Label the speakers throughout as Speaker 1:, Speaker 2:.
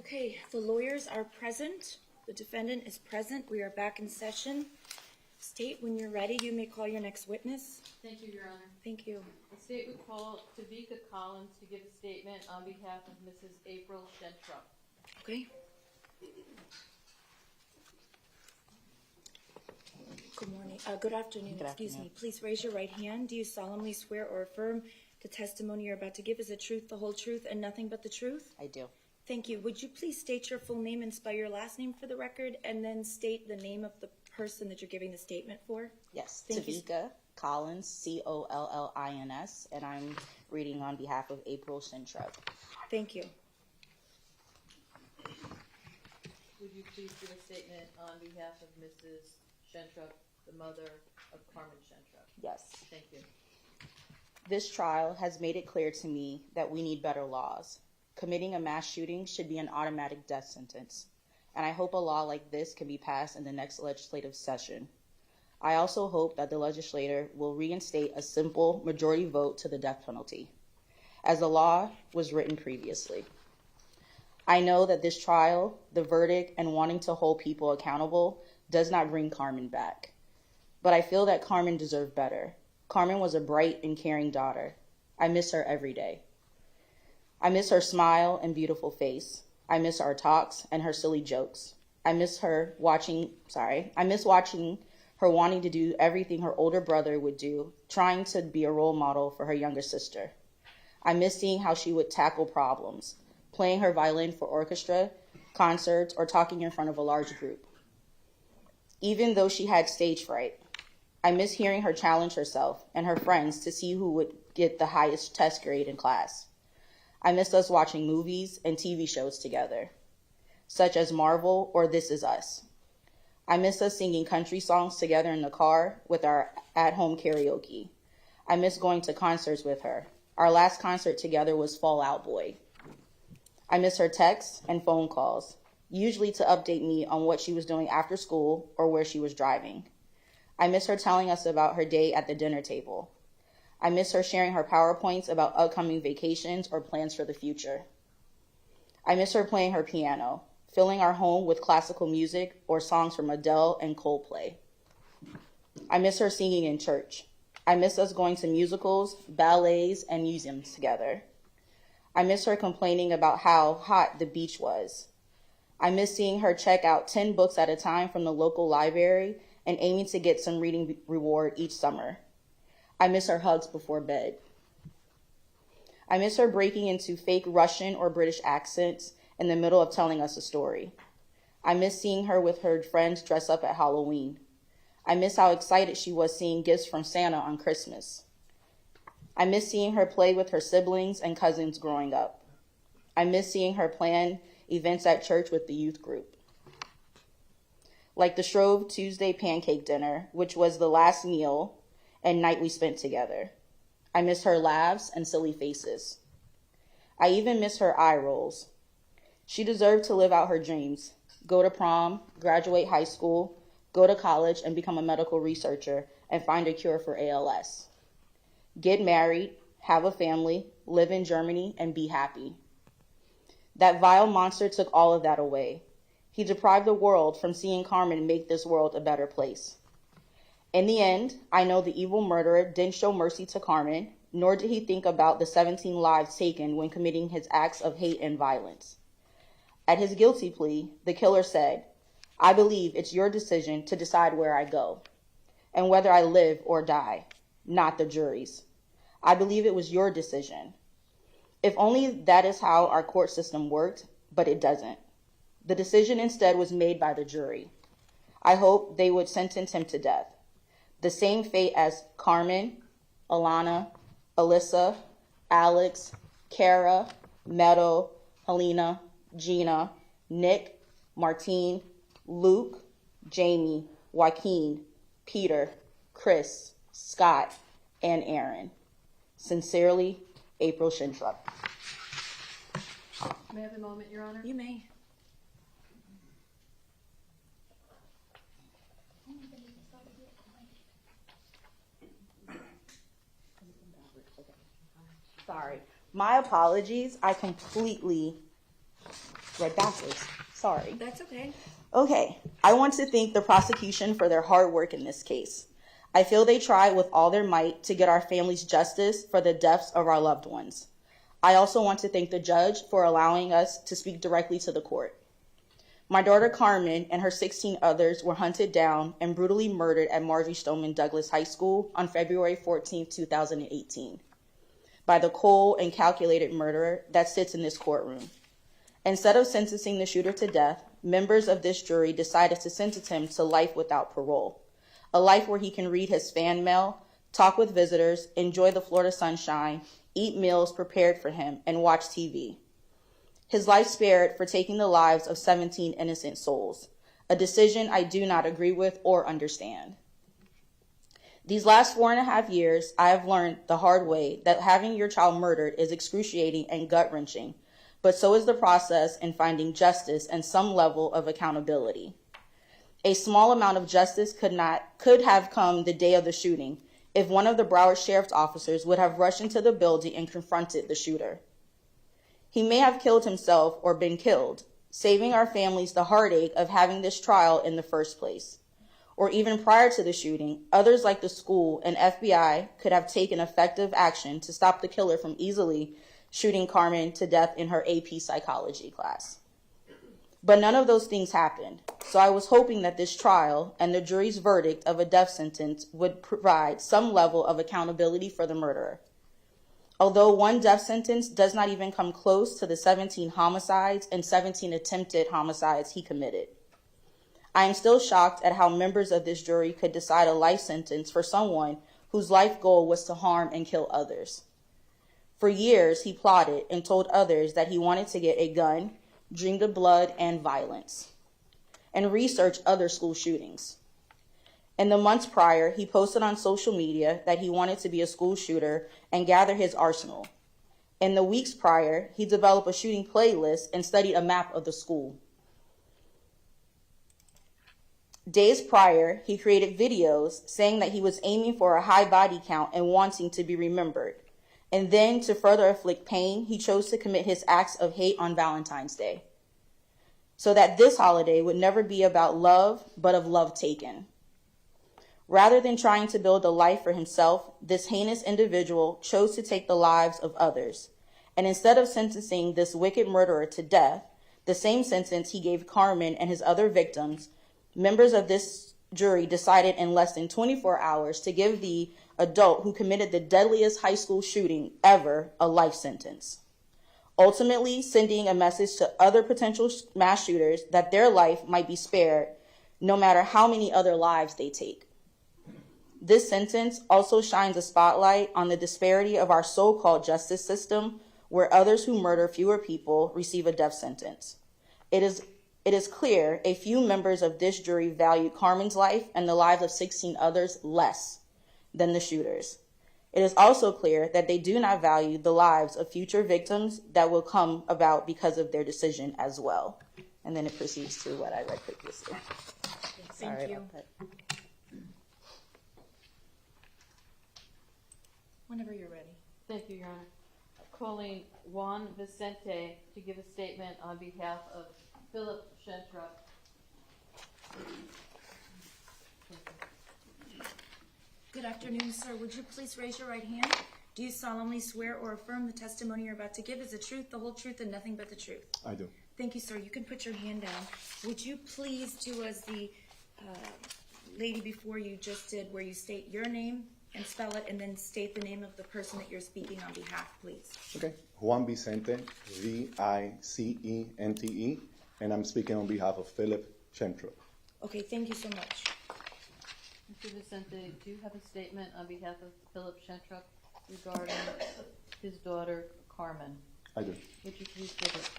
Speaker 1: Okay, the lawyers are present. The defendant is present. We are back in session. State, when you're ready, you may call your next witness.
Speaker 2: Thank you, Your Honor.
Speaker 1: Thank you.
Speaker 2: The state would call Tavika Collins to give a statement on behalf of Mrs. April Shentrup.
Speaker 1: Okay. Good morning. Good afternoon. Excuse me. Please raise your right hand. Do you solemnly swear or affirm the testimony you're about to give is the truth, the whole truth, and nothing but the truth?
Speaker 3: I do.
Speaker 1: Thank you. Would you please state your full name and spell your last name for the record, and then state the name of the person that you're giving the statement for?
Speaker 3: Yes,
Speaker 1: Thank you.
Speaker 3: Tavika Collins, Collins, and I'm reading on behalf of April Shentrup.
Speaker 1: Thank you.
Speaker 2: Would you please give a statement on behalf of Mrs. Shentrup, the mother of Carmen Shentrup?
Speaker 3: Yes.
Speaker 2: Thank you.
Speaker 3: This trial has made it clear to me that we need better laws. Committing a mass shooting should be an automatic death sentence, and I hope a law like this can be passed in the next legislative session. I also hope that the legislator will reinstate a simple majority vote to the death penalty, as the law was written previously. I know that this trial, the verdict, and wanting to hold people accountable does not bring Carmen back, but I feel that Carmen deserved better. Carmen was a bright and caring daughter. I miss her every day. I miss her smile and beautiful face. I miss our talks and her silly jokes. I miss watching her wanting to do everything her older brother would do, trying to be a role model for her younger sister. I miss seeing how she would tackle problems, playing her violin for orchestra, concerts, or talking in front of a large group. Even though she had stage fright, I miss hearing her challenge herself and her friends to see who would get the highest test grade in class. I miss us watching movies and TV shows together, such as Marvel or This Is Us. I miss us singing country songs together in the car with our at-home karaoke. I miss going to concerts with her. Our last concert together was Fall Out Boy. I miss her texts and phone calls, usually to update me on what she was doing after school or where she was driving. I miss her telling us about her day at the dinner table. I miss her sharing her PowerPoints about upcoming vacations or plans for the future. I miss her playing her piano, filling our home with classical music or songs from Adele and Coldplay. I miss her singing in church. I miss us going to musicals, ballets, and museums together. I miss her complaining about how hot the beach was. I miss seeing her check out 10 books at a time from the local library and aiming to get some reading reward each summer. I miss her hugs before bed. I miss her breaking into fake Russian or British accents in the middle of telling us a story. I miss seeing her with her friends dress up at Halloween. I miss how excited she was seeing gifts from Santa on Christmas. I miss seeing her play with her siblings and cousins growing up. I miss seeing her plan events at church with the youth group, like the Shrove Tuesday pancake dinner, which was the last meal and night we spent together. I miss her laughs and silly faces. I even miss her eye rolls. She deserved to live out her dreams, go to prom, graduate high school, go to college and become a medical researcher and find a cure for ALS. Get married, have a family, live in Germany, and be happy. That vile monster took all of that away. He deprived the world from seeing Carmen make this world a better place. In the end, I know the evil murderer didn't show mercy to Carmen, nor did he think about the 17 lives taken when committing his acts of hate and violence. At his guilty plea, the killer said, "I believe it's your decision to decide where I go and whether I live or die, not the jury's. I believe it was your decision." If only that is how our court system worked, but it doesn't. The decision instead was made by the jury. I hope they would sentence him to death. The same fate as Carmen, Alana, Alyssa, Alex, Kara, Meadow, Helena, Gina, Nick, Martine, Luke, Jamie, Joaquin, Peter, Chris, Scott, and Aaron. Sincerely, April Shentrup.
Speaker 2: May I have a moment, Your Honor?
Speaker 1: You may.
Speaker 3: Sorry. My apologies. I completely Read backwards. Sorry.
Speaker 1: That's okay.
Speaker 3: Okay, I want to thank the prosecution for their hard work in this case. I feel they tried with all their might to get our families justice for the deaths of our loved ones. I also want to thank the judge for allowing us to speak directly to the court. My daughter Carmen and her 16 others were hunted down and brutally murdered at Marjory Stoneman Douglas High School on February 14, 2018, by the cold and calculated murderer that sits in this courtroom. Instead of sentencing the shooter to death, members of this jury decided to sentence him to life without parole, a life where he can read his fan mail, talk with visitors, enjoy the Florida sunshine, eat meals prepared for him, and watch TV. His life spared for taking the lives of 17 innocent souls, a decision I do not agree with or understand. These last 4.5 years, I have learned the hard way that having your child murdered is excruciating and gut-wrenching, but so is the process in finding justice and some level of accountability. A small amount of justice could have come the day of the shooting if one of the Broward Sheriff's officers would have rushed into the building and confronted the shooter. He may have killed himself or been killed, saving our families the heartache of having this trial in the first place. Or even prior to the shooting, others like the school and FBI could have taken effective action to stop the killer from easily shooting Carmen to death in her AP psychology class. But none of those things happened, so I was hoping that this trial and the jury's verdict of a death sentence would provide some level of accountability for the murderer. Although one death sentence does not even come close to the 17 homicides and 17 attempted homicides he committed. I am still shocked at how members of this jury could decide a life sentence for someone whose life goal was to harm and kill others. For years, he plotted and told others that he wanted to get a gun, dreamed of blood and violence, and researched other school shootings. In the months prior, he posted on social media that he wanted to be a school shooter and gather his arsenal. In the weeks prior, he developed a shooting playlist and studied a map of the school. Days prior, he created videos saying that he was aiming for a high body count and wanting to be remembered. And then, to further inflict pain, he chose to commit his acts of hate on Valentine's Day, so that this holiday would never be about love, but of love taken. Rather than trying to build a life for himself, this heinous individual chose to take the lives of others. And instead of sentencing this wicked murderer to death, the same sentence he gave Carmen and his other victims, members of this jury decided in less than 24 hours to give the adult who committed the deadliest high school shooting ever a life sentence, ultimately sending a message to other potential mass shooters that their life might be spared no matter how many other lives they take. This sentence also shines a spotlight on the disparity of our so-called justice system, where others who murder fewer people receive a death sentence. It is clear a few members of this jury valued Carmen's life and the lives of 16 others less than the shooters. It is also clear that they do not value the lives of future victims that will come about because of their decision as well. And then it proceeds to what I read previously.
Speaker 1: Thank you. Whenever you're ready.
Speaker 2: Thank you, Your Honor. Calling Juan Vicente to give a statement on behalf of Philip Shentrup.
Speaker 1: Good afternoon, sir. Would you please raise your right hand? Do you solemnly swear or affirm the testimony you're about to give is the truth, the whole truth, and nothing but the truth?
Speaker 4: I do.
Speaker 1: Thank you, sir. You can put your hand down. Would you please do as the lady before you just did, where you state your name and spell it, and then state the name of the person that you're speaking on behalf, please?
Speaker 4: Okay. Juan Vicente, Vicente, and I'm speaking on behalf of Philip Shentrup.
Speaker 1: Okay, thank you so much.
Speaker 2: Mr. Vicente, do you have a statement on behalf of Philip Shentrup regarding his daughter, Carmen?
Speaker 4: I do.
Speaker 2: Would you please give it?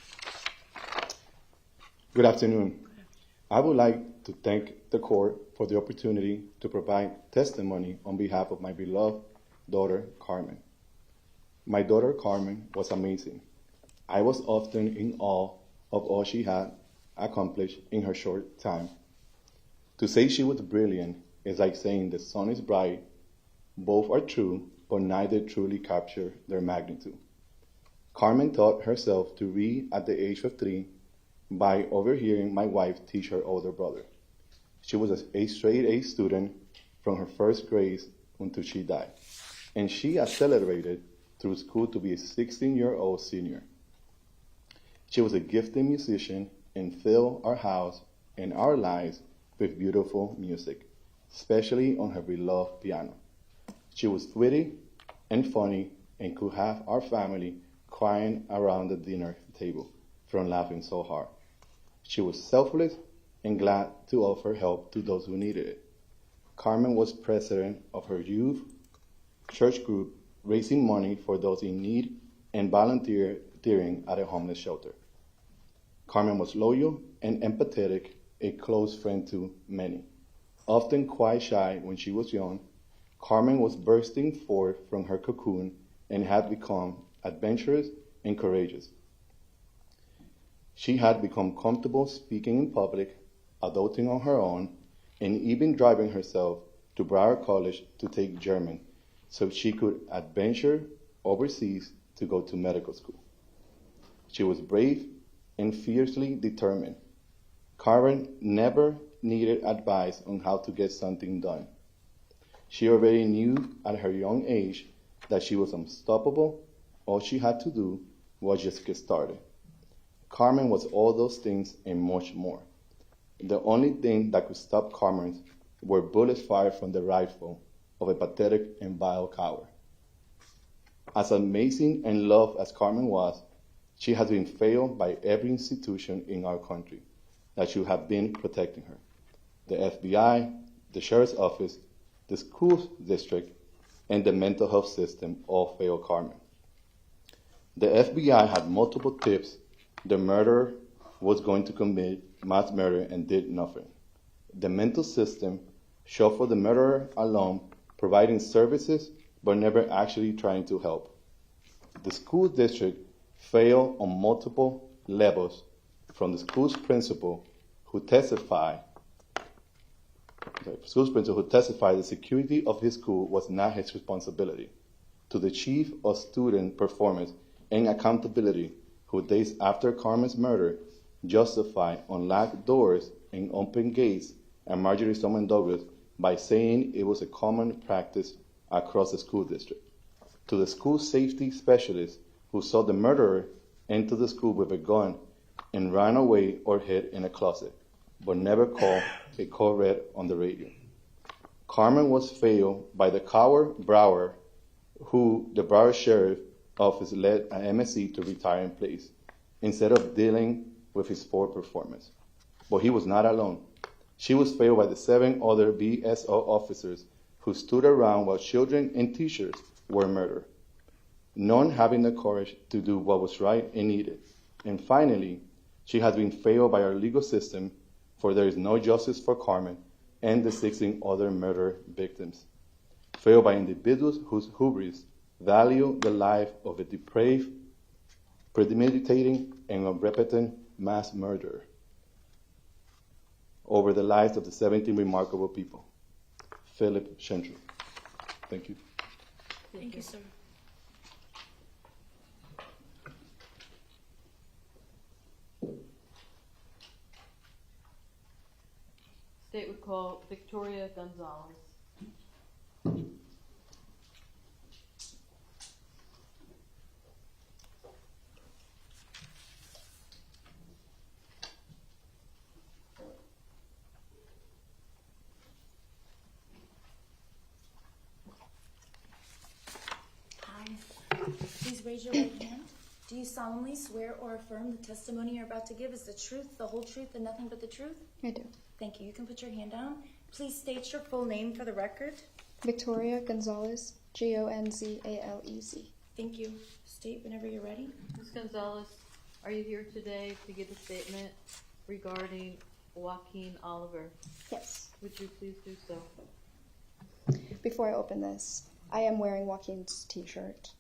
Speaker 4: Good afternoon. I would like to thank the court for the opportunity to provide testimony on behalf of my beloved daughter, Carmen. My daughter, Carmen, was amazing. I was often in awe of all she had accomplished in her short time. To say she was brilliant is like saying the sun is bright. Both are true, but neither truly capture their magnitude. Carmen taught herself to read at the age of 3 by overhearing my wife teach her older brother. She was a straight A student from her first grade until she died, and she accelerated through school to be a 16-year-old senior. She was a gifted musician and filled our house and our lives with beautiful music, especially on her beloved piano. She was witty and funny and could have our family crying around the dinner table from laughing so hard. She was selfless and glad to offer help to those who needed it. Carmen was president of her youth church group, raising money for those in need and volunteering at a homeless shelter. Carmen was loyal and empathetic, a close friend to many. Often quite shy when she was young, Carmen was bursting forth from her cocoon and had become adventurous and courageous. She had become comfortable speaking in public, adulting on her own, and even driving herself to Broward College to take German so she could adventure overseas to go to medical school. She was brave and fiercely determined. Carmen never needed advice on how to get something done. She already knew at her young age that she was unstoppable. All she had to do was just get started. Carmen was all those things and much more. The only thing that could stop Carmen were bullets fired from the rifle of a pathetic and vile coward. As amazing and loved as Carmen was, she has been failed by every institution in our country that should have been protecting her. The FBI, the sheriff's office, the school district, and the mental health system all failed Carmen. The FBI had multiple tips the murderer was going to commit mass murder and did nothing. The mental system shuffled the murderer alone, providing services but never actually trying to help. The school district failed on multiple levels, from the school's principal who testified the security of his school was not his responsibility, to the chief of student performance and accountability who days after Carmen's murder justified unlocked doors and open gates at Marjorie Stoneman Douglas by saying it was a common practice across the school district, to the school safety specialist who saw the murderer enter the school with a gun and ran away or hid in a closet, but never called a code red on the radio. Carmen was failed by the coward Brower, who the Broward Sheriff Office led an MSC to retire in place, instead of dealing with his poor performance. But he was not alone. She was failed by the 7 other BSO officers who stood around while children and teachers were murdered, none having the courage to do what was right and needed. And finally, she has been failed by our legal system, for there is no justice for Carmen and the 16 other murder victims. Failed by individuals whose hubris value the life of a depraved, premeditating, and unrepentant mass murderer over the lives of the 17 remarkable people. Philip Shentru. Thank you.
Speaker 1: Thank you, sir.
Speaker 2: State would call Victoria Gonzalez.
Speaker 1: Please raise your right hand. Do you solemnly swear or affirm the testimony you're about to give is the truth, the whole truth, and nothing but the truth?
Speaker 5: I do.
Speaker 1: Thank you. You can put your hand down. Please state your full name for the record.
Speaker 5: Victoria Gonzalez, Gonzalez.
Speaker 1: Thank you. State whenever you're ready.
Speaker 2: Ms. Gonzalez, are you here today to give a statement regarding Joaquin Oliver?
Speaker 5: Yes.
Speaker 2: Would you please do so?
Speaker 5: Before I open this, I am wearing Joaquin's t-shirt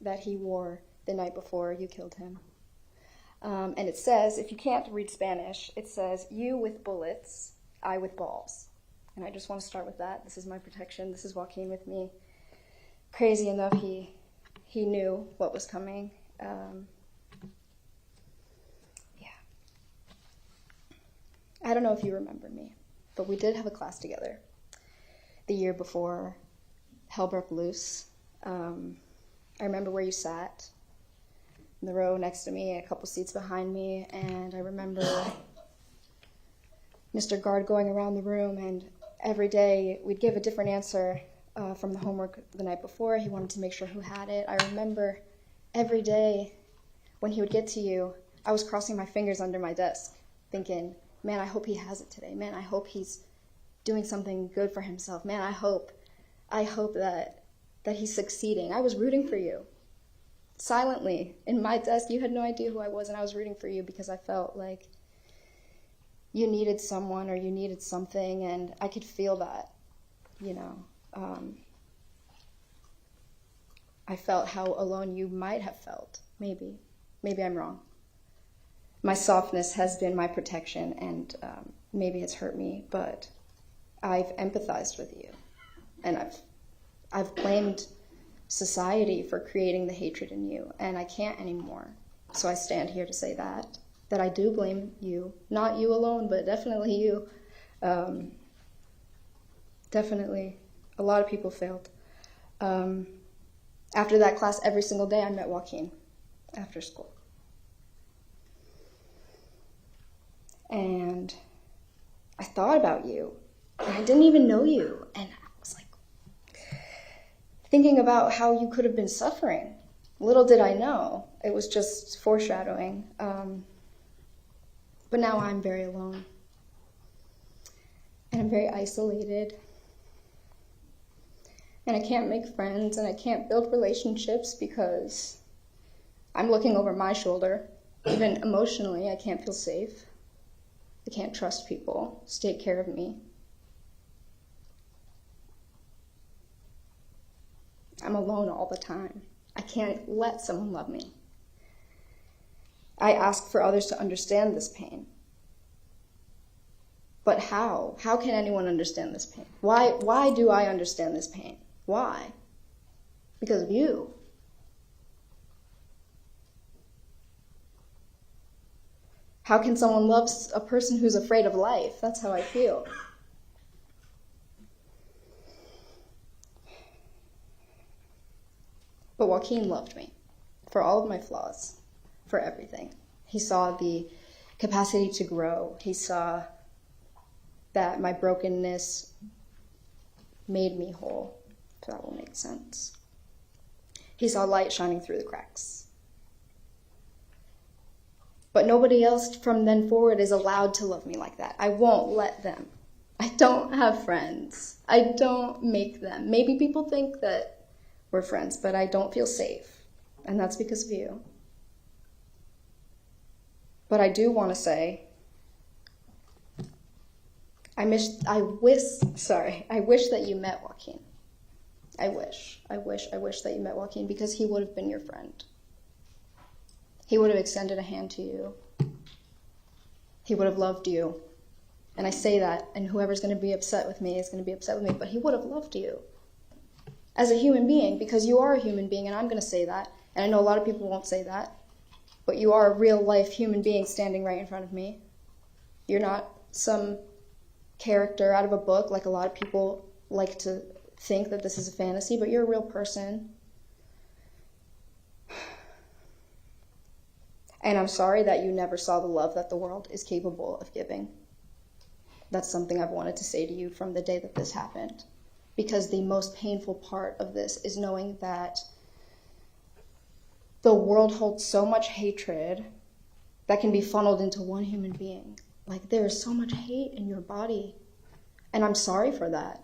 Speaker 5: that he wore the night before you killed him. And it says, if you can't read Spanish, it says, you with bullets, I with balls. And I just want to start with that. This is my protection. This is Joaquin with me. Crazy enough, he knew what was coming. Yeah. I don't know if you remember me, but we did have a class together the year before hell broke loose. I remember where you sat, in the row next to me, a couple seats behind me, and I remember Mr. Guard going around the room, and every day we'd give a different answer from the homework the night before. He wanted to make sure who had it. I remember every day when he would get to you, I was crossing my fingers under my desk, thinking, man, I hope he has it today. Man, I hope he's doing something good for himself. Man, I hope that he's succeeding. I was rooting for you. Silently, in my desk, you had no idea who I was, and I was rooting for you because I felt like you needed someone or you needed something, and I could feel that, you know. I felt how alone you might have felt, maybe. Maybe I'm wrong. My softness has been my protection, and maybe it's hurt me, but I've empathized with you, and I've blamed society for creating the hatred in you, and I can't anymore. So I stand here to say that I do blame you. Not you alone, but definitely you. Definitely. A lot of people failed. After that class, every single day I met Joaquin after school. And I thought about you, and I didn't even know you, and I was like, thinking about how you could have been suffering. Little did I know, it was just foreshadowing. But now I'm very alone. And I'm very isolated. And I can't make friends, and I can't build relationships because I'm looking over my shoulder. Even emotionally, I can't feel safe. I can't trust people to take care of me. I'm alone all the time. I can't let someone love me. I ask for others to understand this pain. But how? How can anyone understand this pain? Why do I understand this pain? Why? Because of you. How can someone love a person who's afraid of life? That's how I feel. But Joaquin loved me for all of my flaws, for everything. He saw the capacity to grow. He saw that my brokenness made me whole, if that will make sense. He saw light shining through the cracks. But nobody else from then forward is allowed to love me like that. I won't let them. I don't have friends. I don't make them. Maybe people think that we're friends, but I don't feel safe. And that's because of you. But I do want to say, I wish that you met Joaquin. I wish that you met Joaquin, because he would have been your friend. He would have extended a hand to you. He would have loved you. And I say that, and whoever's going to be upset with me is going to be upset with me, but he would have loved you as a human being, because you are a human being, and I'm going to say that. And I know a lot of people won't say that, but you are a real-life human being standing right in front of me. You're not some character out of a book, like a lot of people like to think that this is a fantasy, but you're a real person. And I'm sorry that you never saw the love that the world is capable of giving. That's something I've wanted to say to you from the day that this happened. Because the most painful part of this is knowing that the world holds so much hatred that can be funneled into one human being. Like, there is so much hate in your body. And I'm sorry for that.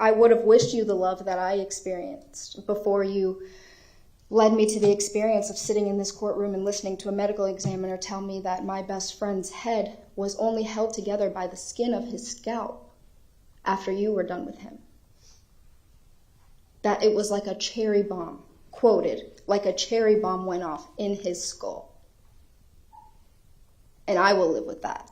Speaker 5: I would have wished you the love that I experienced before you led me to the experience of sitting in this courtroom and listening to a medical examiner tell me that my best friend's head was only held together by the skin of his scalp after you were done with him. That it was like a cherry bomb, quoted, like a cherry bomb went off in his skull. And I will live with that.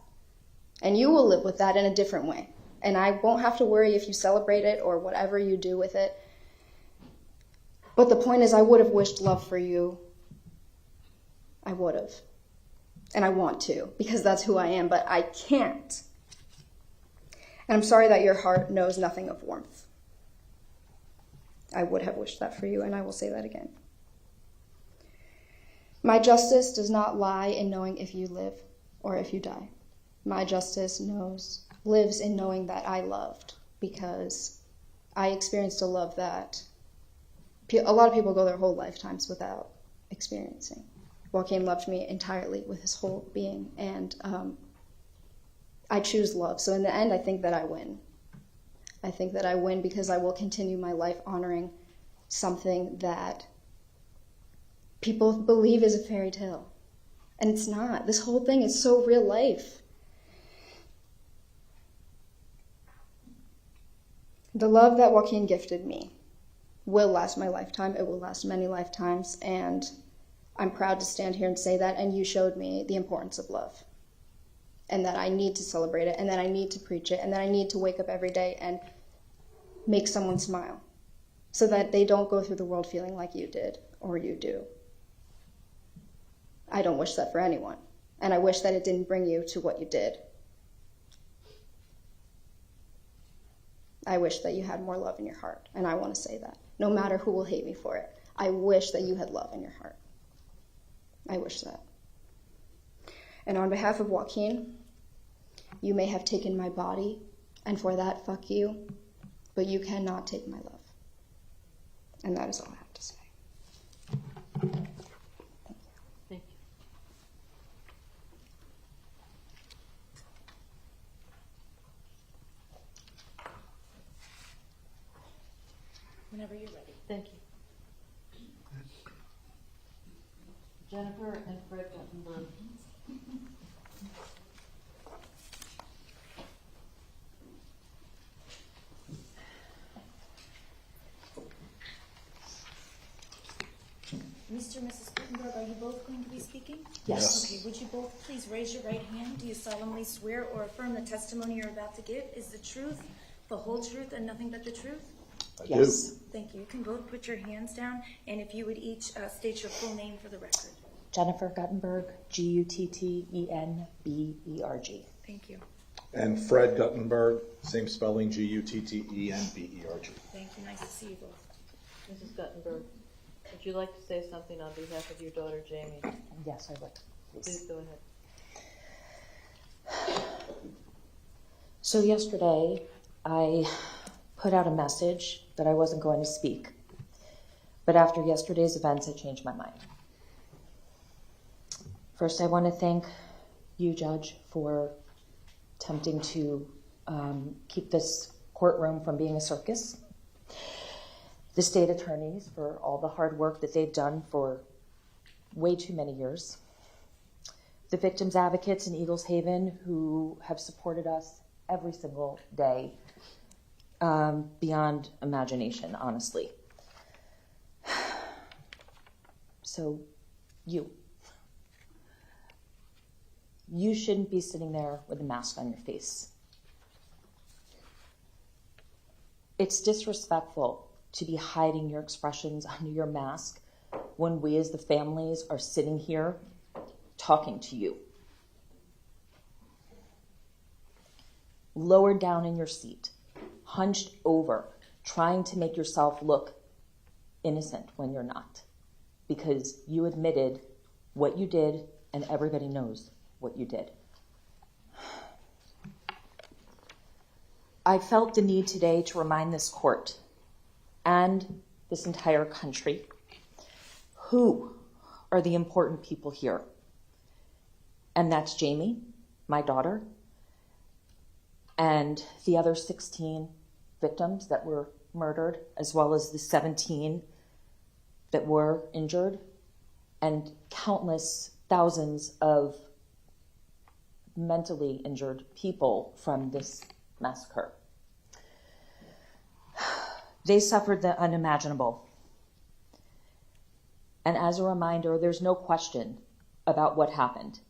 Speaker 5: And you will live with that in a different way. And I won't have to worry if you celebrate it or whatever you do with it. But the point is, I would have wished love for you. I would have. And I want to, because that's who I am, but I can't. And I'm sorry that your heart knows nothing of warmth. I would have wished that for you, and I will say that again. My justice does not lie in knowing if you live or if you die. My justice lives in knowing that I loved, because I experienced a love that a lot of people go their whole lifetimes without experiencing. Joaquin loved me entirely with his whole being, and I choose love. So in the end, I think that I win. I think that I win because I will continue my life honoring something that people believe is a fairy tale. And it's not. This whole thing is so real life. The love that Joaquin gifted me will last my lifetime. It will last many lifetimes, and I'm proud to stand here and say that, and you showed me the importance of love, and that I need to celebrate it, and that I need to preach it, and that I need to wake up every day and make someone smile so that they don't go through the world feeling like you did or you do. I don't wish that for anyone, and I wish that it didn't bring you to what you did. I wish that you had more love in your heart, and I want to say that. No matter who will hate me for it, I wish that you had love in your heart. I wish that. And on behalf of Joaquin, you may have taken my body, and for that, fuck you, but you cannot take my love. And that is all I have to say.
Speaker 2: Thank you.
Speaker 1: Whenever you're ready.
Speaker 2: Thank you. Jennifer and Fred Guttenberg.
Speaker 1: Mr. and Mrs. Gutenberg, are you both going to be speaking?
Speaker 3: Yes.
Speaker 1: Okay, would you both please raise your right hand? Do you solemnly swear or affirm the testimony you're about to give is the truth, the whole truth, and nothing but the truth?
Speaker 3: Yes.
Speaker 1: Thank you. You can both put your hands down, and if you would each state your full name for the record.
Speaker 3: Jennifer Guttenberg, Guttenberg.
Speaker 1: Thank you.
Speaker 6: And Fred Guttenberg, same spelling, Guttenberg.
Speaker 1: Thank you. Nice to see you both.
Speaker 2: Mrs. Guttenberg, would you like to say something on behalf of your daughter, Jamie?
Speaker 3: Yes, I would.
Speaker 2: Please go ahead.
Speaker 3: So yesterday, I put out a message that I wasn't going to speak. But after yesterday's events, I changed my mind. First, I want to thank you, Judge, for attempting to keep this courtroom from being a circus. The state attorneys for all the hard work that they've done for way too many years. The victims advocates in Eagles Haven who have supported us every single day, beyond imagination, honestly. So, you shouldn't be sitting there with a mask on your face. It's disrespectful to be hiding your expressions under your mask when we as the families are sitting here talking to you. Lowered down in your seat, hunched over, trying to make yourself look innocent when you're not, because you admitted what you did and everybody knows what you did. I felt the need today to remind this court and this entire country who are the important people here. And that's Jamie, my daughter, and the other 16 victims that were murdered, as well as the 17 that were injured, and countless thousands of mentally injured people from this massacre. They suffered the unimaginable. And as a reminder, there's no question about what happened.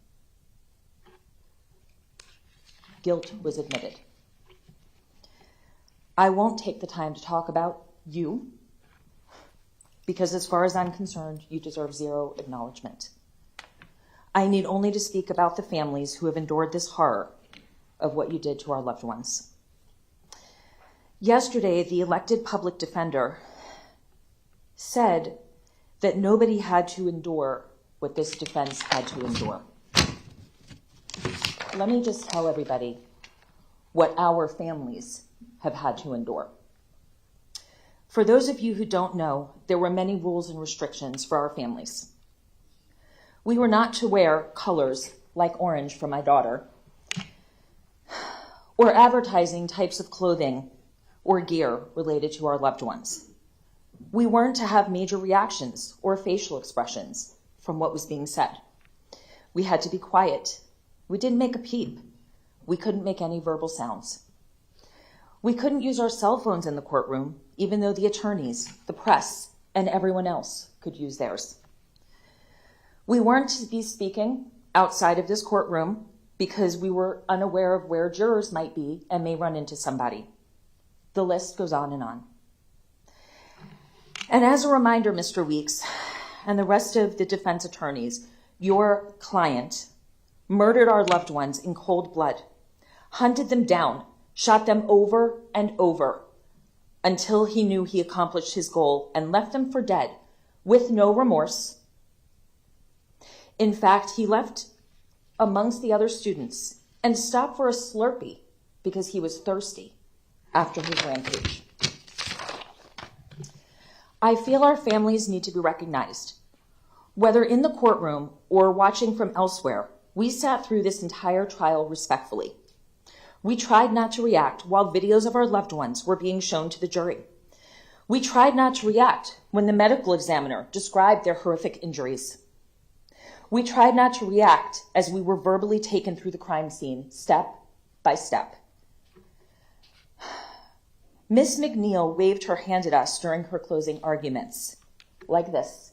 Speaker 3: Guilt was admitted. I won't take the time to talk about you, because as far as I'm concerned, you deserve zero acknowledgement.
Speaker 7: I need only to speak about the families who have endured this horror of what you did to our loved ones. Yesterday, the elected public defender said that nobody had to endure what this defense had to endure. Let me just tell everybody what our families have had to endure. For those of you who don't know, there were many rules and restrictions for our families. We were not to wear colors like orange for my daughter, or advertising types of clothing or gear related to our loved ones. We weren't to have major reactions or facial expressions from what was being said. We had to be quiet. We didn't make a peep. We couldn't make any verbal sounds. We couldn't use our cell phones in the courtroom, even though the attorneys, the press, and everyone else could use theirs. We weren't to be speaking outside of this courtroom because we were unaware of where jurors might be and may run into somebody. The list goes on and on. And as a reminder, Mr. Weeks, and the rest of the defense attorneys, your client murdered our loved ones in cold blood, hunted them down, shot them over and over until he knew he accomplished his goal and left them for dead with no remorse. In fact, he left amongst the other students and stopped for a Slurpee because he was thirsty after his rampage. I feel our families need to be recognized. Whether in the courtroom or watching from elsewhere, we sat through this entire trial respectfully. We tried not to react while videos of our loved ones were being shown to the jury. We tried not to react when the medical examiner described their horrific injuries. We tried not to react as we were verbally taken through the crime scene, step by step. Miss McNeil waved her hand at us during her closing arguments, like this,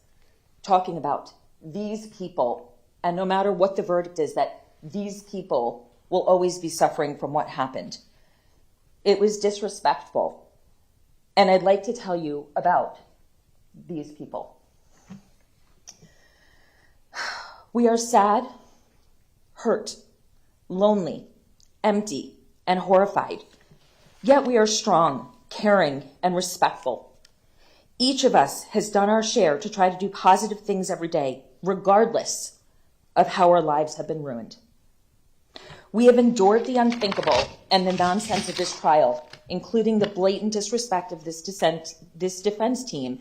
Speaker 7: talking about these people, and no matter what the verdict is, that these people will always be suffering from what happened. It was disrespectful, and I'd like to tell you about these people. We are sad, hurt, lonely, empty, and horrified. Yet we are strong, caring, and respectful. Each of us has done our share to try to do positive things every day, regardless of how our lives have been ruined. We have endured the unthinkable and the nonsense of this trial, including the blatant disrespect of this defense team,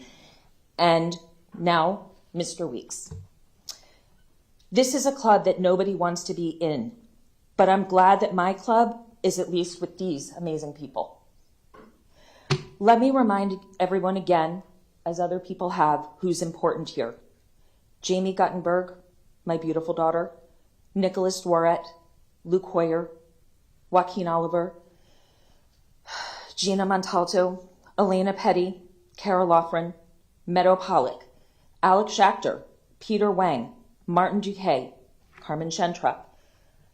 Speaker 7: and now Mr. Weeks. This is a club that nobody wants to be in, but I'm glad that my club is at least with these amazing people. Let me remind everyone again, as other people have, who's important here. Jamie Guttenberg, my beautiful daughter, Nicholas Dworet, Luke Hoyer, Joaquin Oliver, Gina Montalto, Elena Petty, Kara Loughran, Meadow Pollock, Alex Schachter, Peter Wang, Martin Duque, Carmen Shentrup,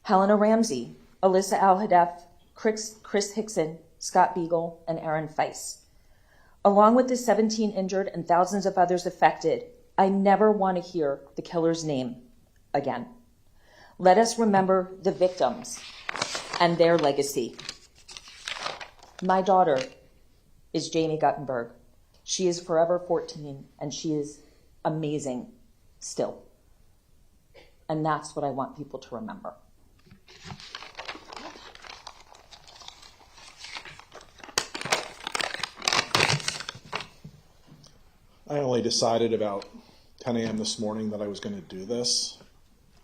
Speaker 7: Helena Ramsey, Alyssa Al-Hadef, Chris Hickson, Scott Beagle, and Aaron Feiss. Along with the 17 injured and thousands of others affected, I never want to hear the killer's name again. Let us remember the victims and their legacy. My daughter is Jamie Guttenberg. She is forever 14, and she is amazing still. And that's what I want people to remember.
Speaker 6: I only decided about 10 a.m. this morning that I was going to do this,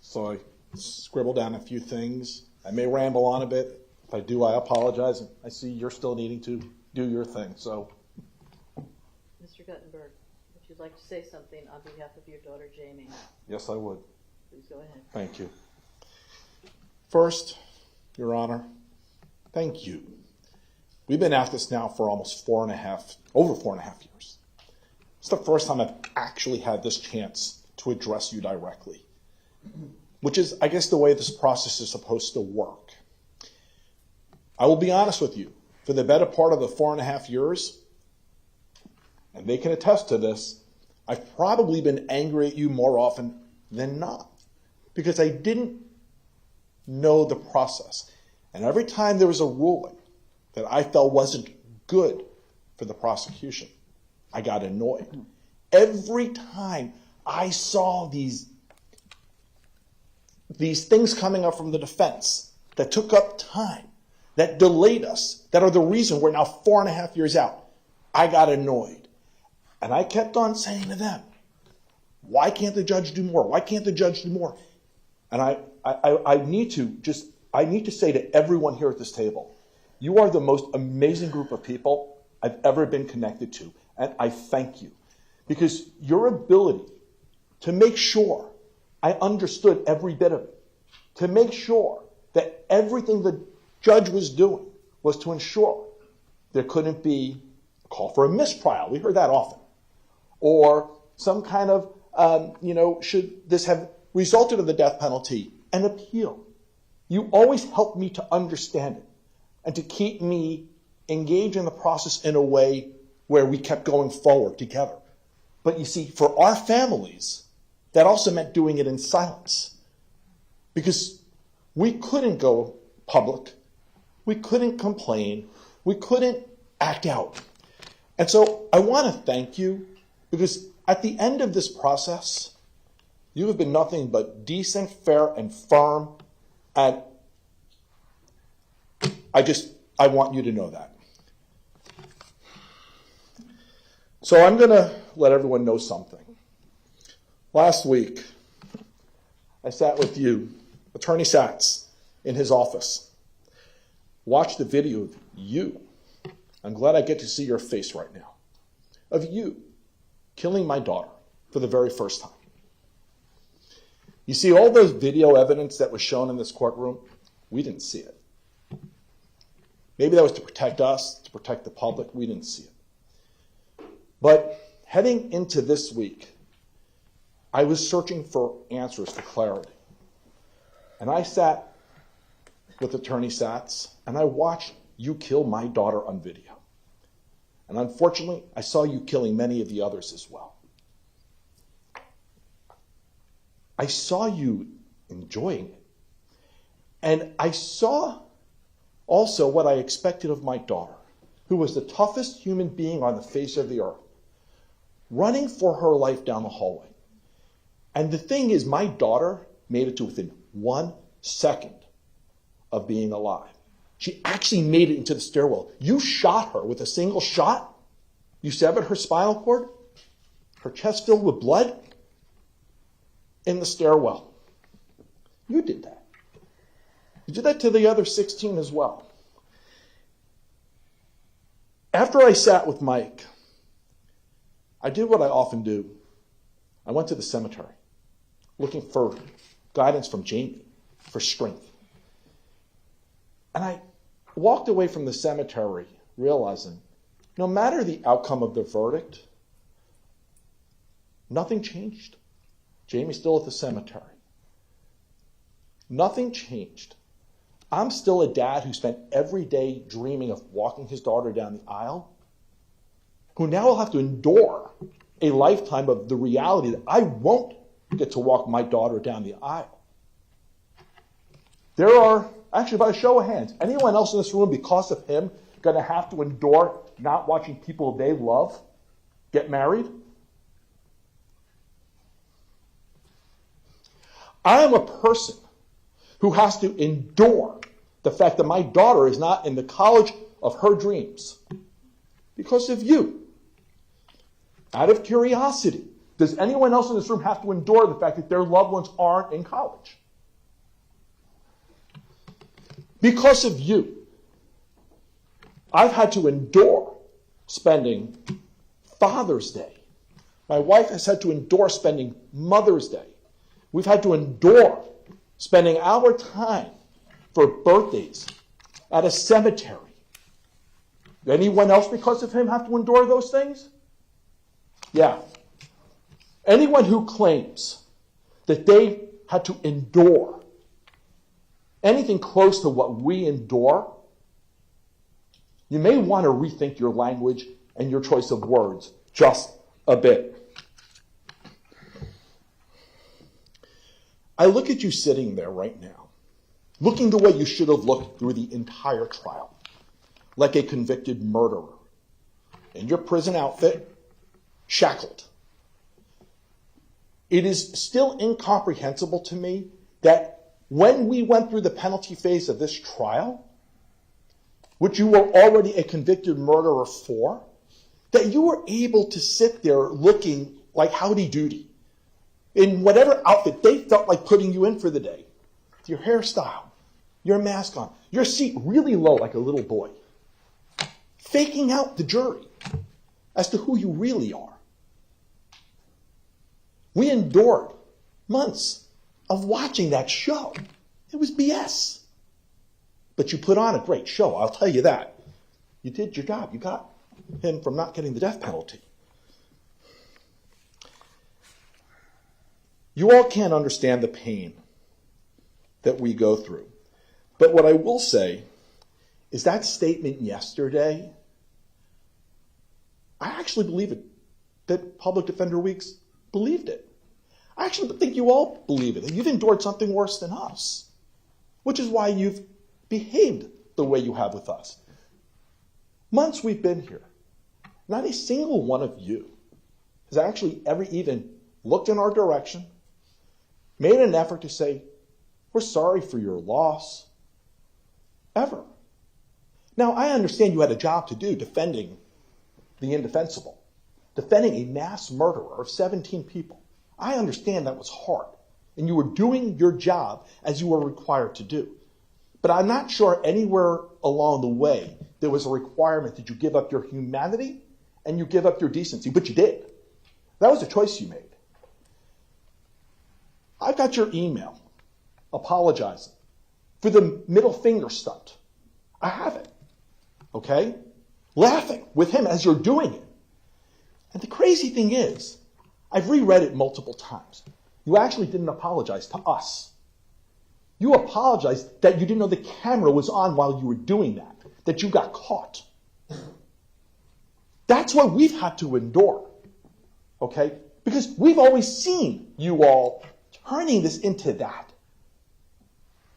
Speaker 6: so I scribbled down a few things. I may ramble on a bit. If I do, I apologize. I see you're still needing to do your thing, so.
Speaker 2: Mr. Guttenberg, would you like to say something on behalf of your daughter, Jamie?
Speaker 6: Yes, I would.
Speaker 2: Please go ahead.
Speaker 6: Thank you. First, Your Honor, thank you. We've been at this now for almost over 4.5 years. It's the first time I've actually had this chance to address you directly, which is, I guess, the way this process is supposed to work. I will be honest with you. For the better part of the 4.5 years, and they can attest to this, I've probably been angry at you more often than not. because I didn't know the process. And every time there was a ruling that I felt wasn't good for the prosecution, I got annoyed. Every time I saw these things coming up from the defense that took up time, that delayed us, that are the reason we're now 4.5 years out, I got annoyed. And I kept on saying to them, why can't the judge do more? Why can't the judge do more? And I need to say to everyone here at this table, you are the most amazing group of people I've ever been connected to. And I thank you. Because your ability to make sure I understood every bit of it, to make sure that everything the judge was doing was to ensure there couldn't be a call for a mistrial. We heard that often. Or some kind of, should this have resulted in the death penalty, an appeal. You always helped me to understand it and to keep me engaged in the process in a way where we kept going forward together. But you see, for our families, that also meant doing it in silence. Because we couldn't go public. We couldn't complain. We couldn't act out. And so I want to thank you, because at the end of this process, you have been nothing but decent, fair, and firm. And I want you to know that. So I'm going to let everyone know something. Last week, I sat with you, Attorney Sachs, in his office. Watched the video of you. I'm glad I get to see your face right now. Of you killing my daughter for the very first time. You see, all those video evidence that was shown in this courtroom, we didn't see it. Maybe that was to protect us, to protect the public. We didn't see it. But heading into this week, I was searching for answers, for clarity. And I sat with Attorney Sachs, and I watched you kill my daughter on video. And unfortunately, I saw you killing many of the others as well. I saw you enjoying it. And I saw also what I expected of my daughter, who was the toughest human being on the face of the earth, running for her life down the hallway. And the thing is, my daughter made it to within 1 second of being alive. She actually made it into the stairwell. You shot her with a single shot. You severed her spinal cord, her chest filled with blood, in the stairwell. You did that. You did that to the other 16 as well. After I sat with Mike, I did what I often do. I went to the cemetery, looking for guidance from Jamie, for strength. And I walked away from the cemetery realizing no matter the outcome of the verdict, nothing changed. Jamie's still at the cemetery. Nothing changed. I'm still a dad who spent every day dreaming of walking his daughter down the aisle, who now will have to endure a lifetime of the reality that I won't get to walk my daughter down the aisle. There are, actually by a show of hands, anyone else in this room, because of him, going to have to endure not watching people they love get married? I am a person who has to endure the fact that my daughter is not in the college of her dreams because of you. Out of curiosity, does anyone else in this room have to endure the fact that their loved ones aren't in college? Because of you, I've had to endure spending Father's Day. My wife has had to endure spending Mother's Day. We've had to endure spending our time for birthdays at a cemetery. Anyone else, because of him, have to endure those things? Yeah. Anyone who claims that they had to endure anything close to what we endure, you may want to rethink your language and your choice of words just a bit. I look at you sitting there right now, looking the way you should have looked through the entire trial, like a convicted murderer, in your prison outfit, shackled. It is still incomprehensible to me that when we went through the penalty phase of this trial, which you were already a convicted murderer for, that you were able to sit there looking like Howdy Doody in whatever outfit they felt like putting you in for the day. Your hairstyle, your mask on, your seat really low like a little boy, faking out the jury as to who you really are. We endured months of watching that show. It was BS. But you put on a great show, I'll tell you that. You did your job. You got him from not getting the death penalty. You all can't understand the pain that we go through. But what I will say is that statement yesterday, I actually believe it, that Public Defender Weeks believed it. I actually think you all believe it. You've endured something worse than us, which is why you've behaved the way you have with us. Months we've been here. Not a single one of you has actually ever even looked in our direction, made an effort to say, we're sorry for your loss, ever. Now, I understand you had a job to do defending the indefensible, defending a mass murderer of 17 people. I understand that was hard, and you were doing your job as you were required to do. But I'm not sure anywhere along the way there was a requirement that you give up your humanity and you give up your decency, but you did. That was a choice you made. I've got your email apologizing for the middle finger stunt. I have it, okay? Laughing with him as you're doing it. And the crazy thing is, I've reread it multiple times. You actually didn't apologize to us. You apologized that you didn't know the camera was on while you were doing that you got caught. That's what we've had to endure, okay? Because we've always seen you all turning this into that.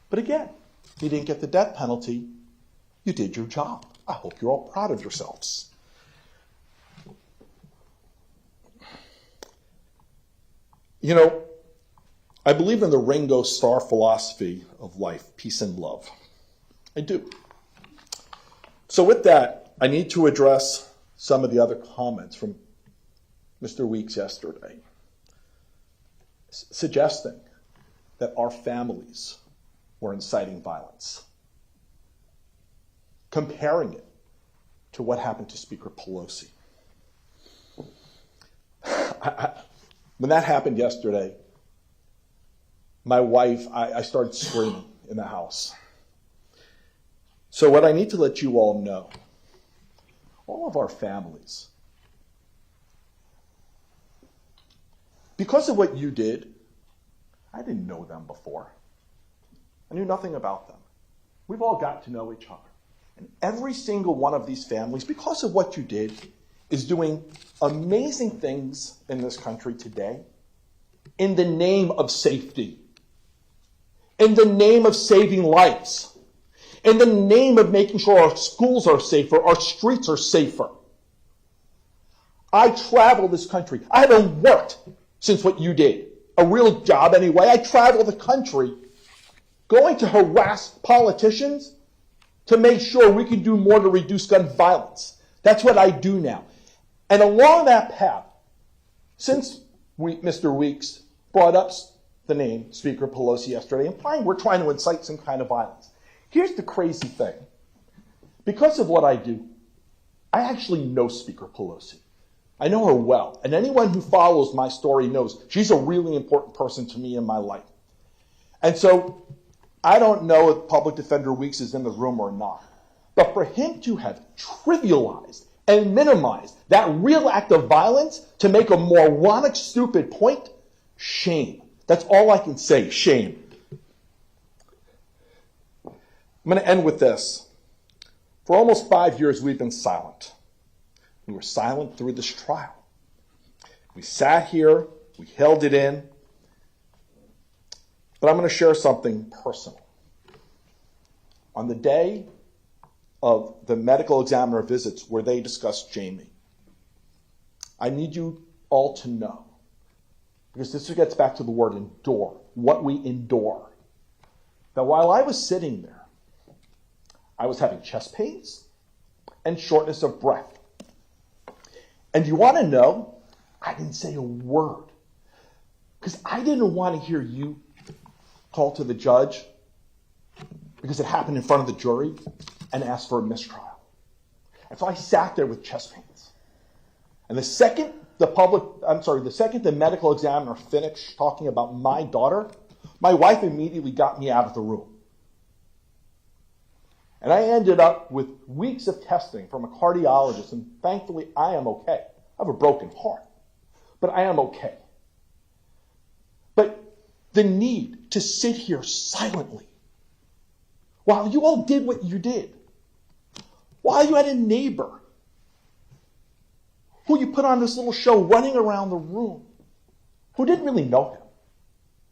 Speaker 6: But again, you didn't get the death penalty. You did your job. I hope you're all proud of yourselves. You know, I believe in the Ringo Starr philosophy of life, peace and love. I do. So with that, I need to address some of the other comments from Mr. Weeks yesterday, suggesting that our families were inciting violence, comparing it to what happened to Speaker Pelosi. When that happened yesterday, my wife, I started screaming in the house. So what I need to let you all know, all of our families, because of what you did, I didn't know them before. I knew nothing about them. We've all got to know each other. And every single one of these families, because of what you did, is doing amazing things in this country today in the name of safety, in the name of saving lives, in the name of making sure our schools are safer, our streets are safer. I travel this country. I haven't worked since what you did. A real job anyway. I travel the country going to harass politicians to make sure we can do more to reduce gun violence. That's what I do now. And along that path, since Mr. Weeks brought up the name Speaker Pelosi yesterday, implying we're trying to incite some kind of violence. Here's the crazy thing. Because of what I do, I actually know Speaker Pelosi. I know her well. And anyone who follows my story knows she's a really important person to me in my life. And so I don't know if Public Defender Weeks is in the room or not. But for him to have trivialized and minimized that real act of violence to make a moronic, stupid point, shame. That's all I can say, shame. I'm going to end with this. For almost 5 years, we've been silent. We were silent through this trial. We sat here, we held it in. But I'm going to share something personal. On the day of the medical examiner visits where they discussed Jamie, I need you all to know, because this gets back to the word endure, what we endure, that while I was sitting there, I was having chest pains and shortness of breath. And you want to know, I didn't say a word, because I didn't want to hear you call to the judge, because it happened in front of the jury, and ask for a mistrial. And so I sat there with chest pains. And the second the medical examiner finished talking about my daughter, my wife immediately got me out of the room. And I ended up with weeks of testing from a cardiologist, and thankfully I am okay. I have a broken heart, but I am okay. But the need to sit here silently while you all did what you did, while you had a neighbor who you put on this little show running around the room, who didn't really know him.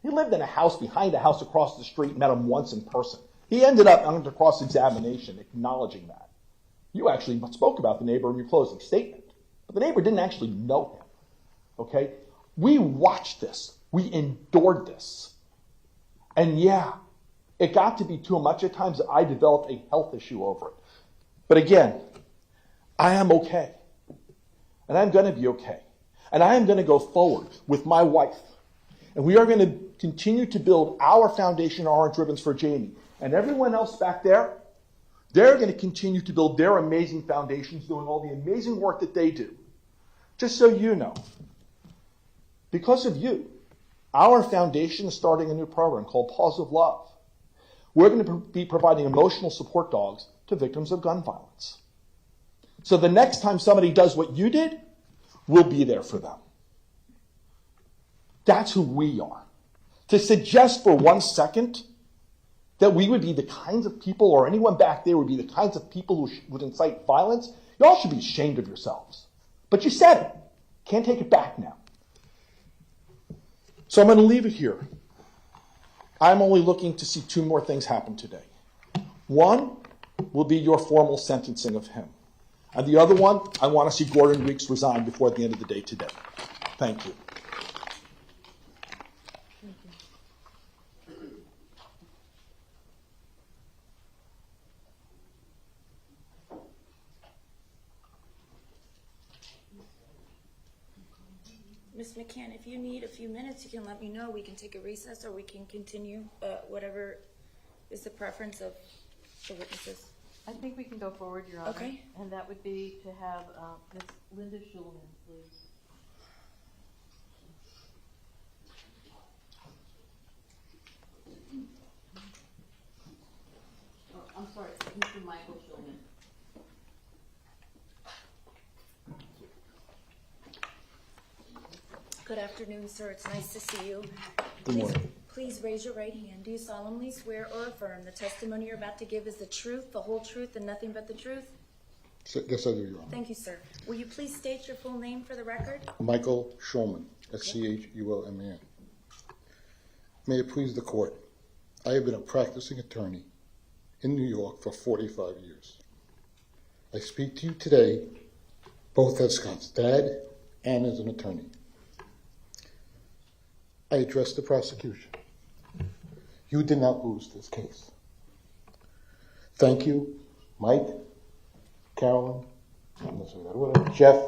Speaker 6: He lived in a house behind a house across the street, met him once in person. He ended up under cross-examination acknowledging that. You actually spoke about the neighbor in your closing statement, but the neighbor didn't actually know him. Okay? We watched this. We endured this. And yeah, it got to be too much at times that I developed a health issue over it. But again, I am okay. And I'm going to be okay. And I am going to go forward with my wife. And we are going to continue to build our foundation, Orange Ribbons for Jamie. And everyone else back there, they're going to continue to build their amazing foundations, doing all the amazing work that they do. Just so you know, because of you, our foundation is starting a new program called Paws of Love. We're going to be providing emotional support dogs to victims of gun violence. So the next time somebody does what you did, we'll be there for them. That's who we are. To suggest for 1 second that we would be the kinds of people, or anyone back there would be the kinds of people who would incite violence, y'all should be ashamed of yourselves. But you said it. Can't take it back now. So I'm going to leave it here. I'm only looking to see 2 more things happen today. One will be your formal sentencing of him. And the other one, I want to see Gordon Weeks resign before the end of the day today. Thank you.
Speaker 1: Ms. McCann, if you need a few minutes, you can let me know. We can take a recess or we can continue, whatever is the preference of the witnesses.
Speaker 2: I think we can go forward, Your Honor.
Speaker 1: Okay.
Speaker 2: And that would be to have Ms. Linda Schulman, please. Oh, I'm sorry, Mr. Michael Schulman.
Speaker 1: Good afternoon, sir. It's nice to see you.
Speaker 4: Good morning.
Speaker 1: Please raise your right hand. Do you solemnly swear or affirm the testimony you're about to give is the truth, the whole truth, and nothing but the truth?
Speaker 8: Yes, I do, Your Honor.
Speaker 1: Thank you, sir. Will you please state your full name for the record?
Speaker 8: Michael Schulman, Schulman. May it please the court, I have been a practicing attorney in New York for 45 years. I speak to you today both as Scott's dad and as an attorney. I address the prosecution. You did not lose this case. Thank you, Mike, Carolyn, Jeff,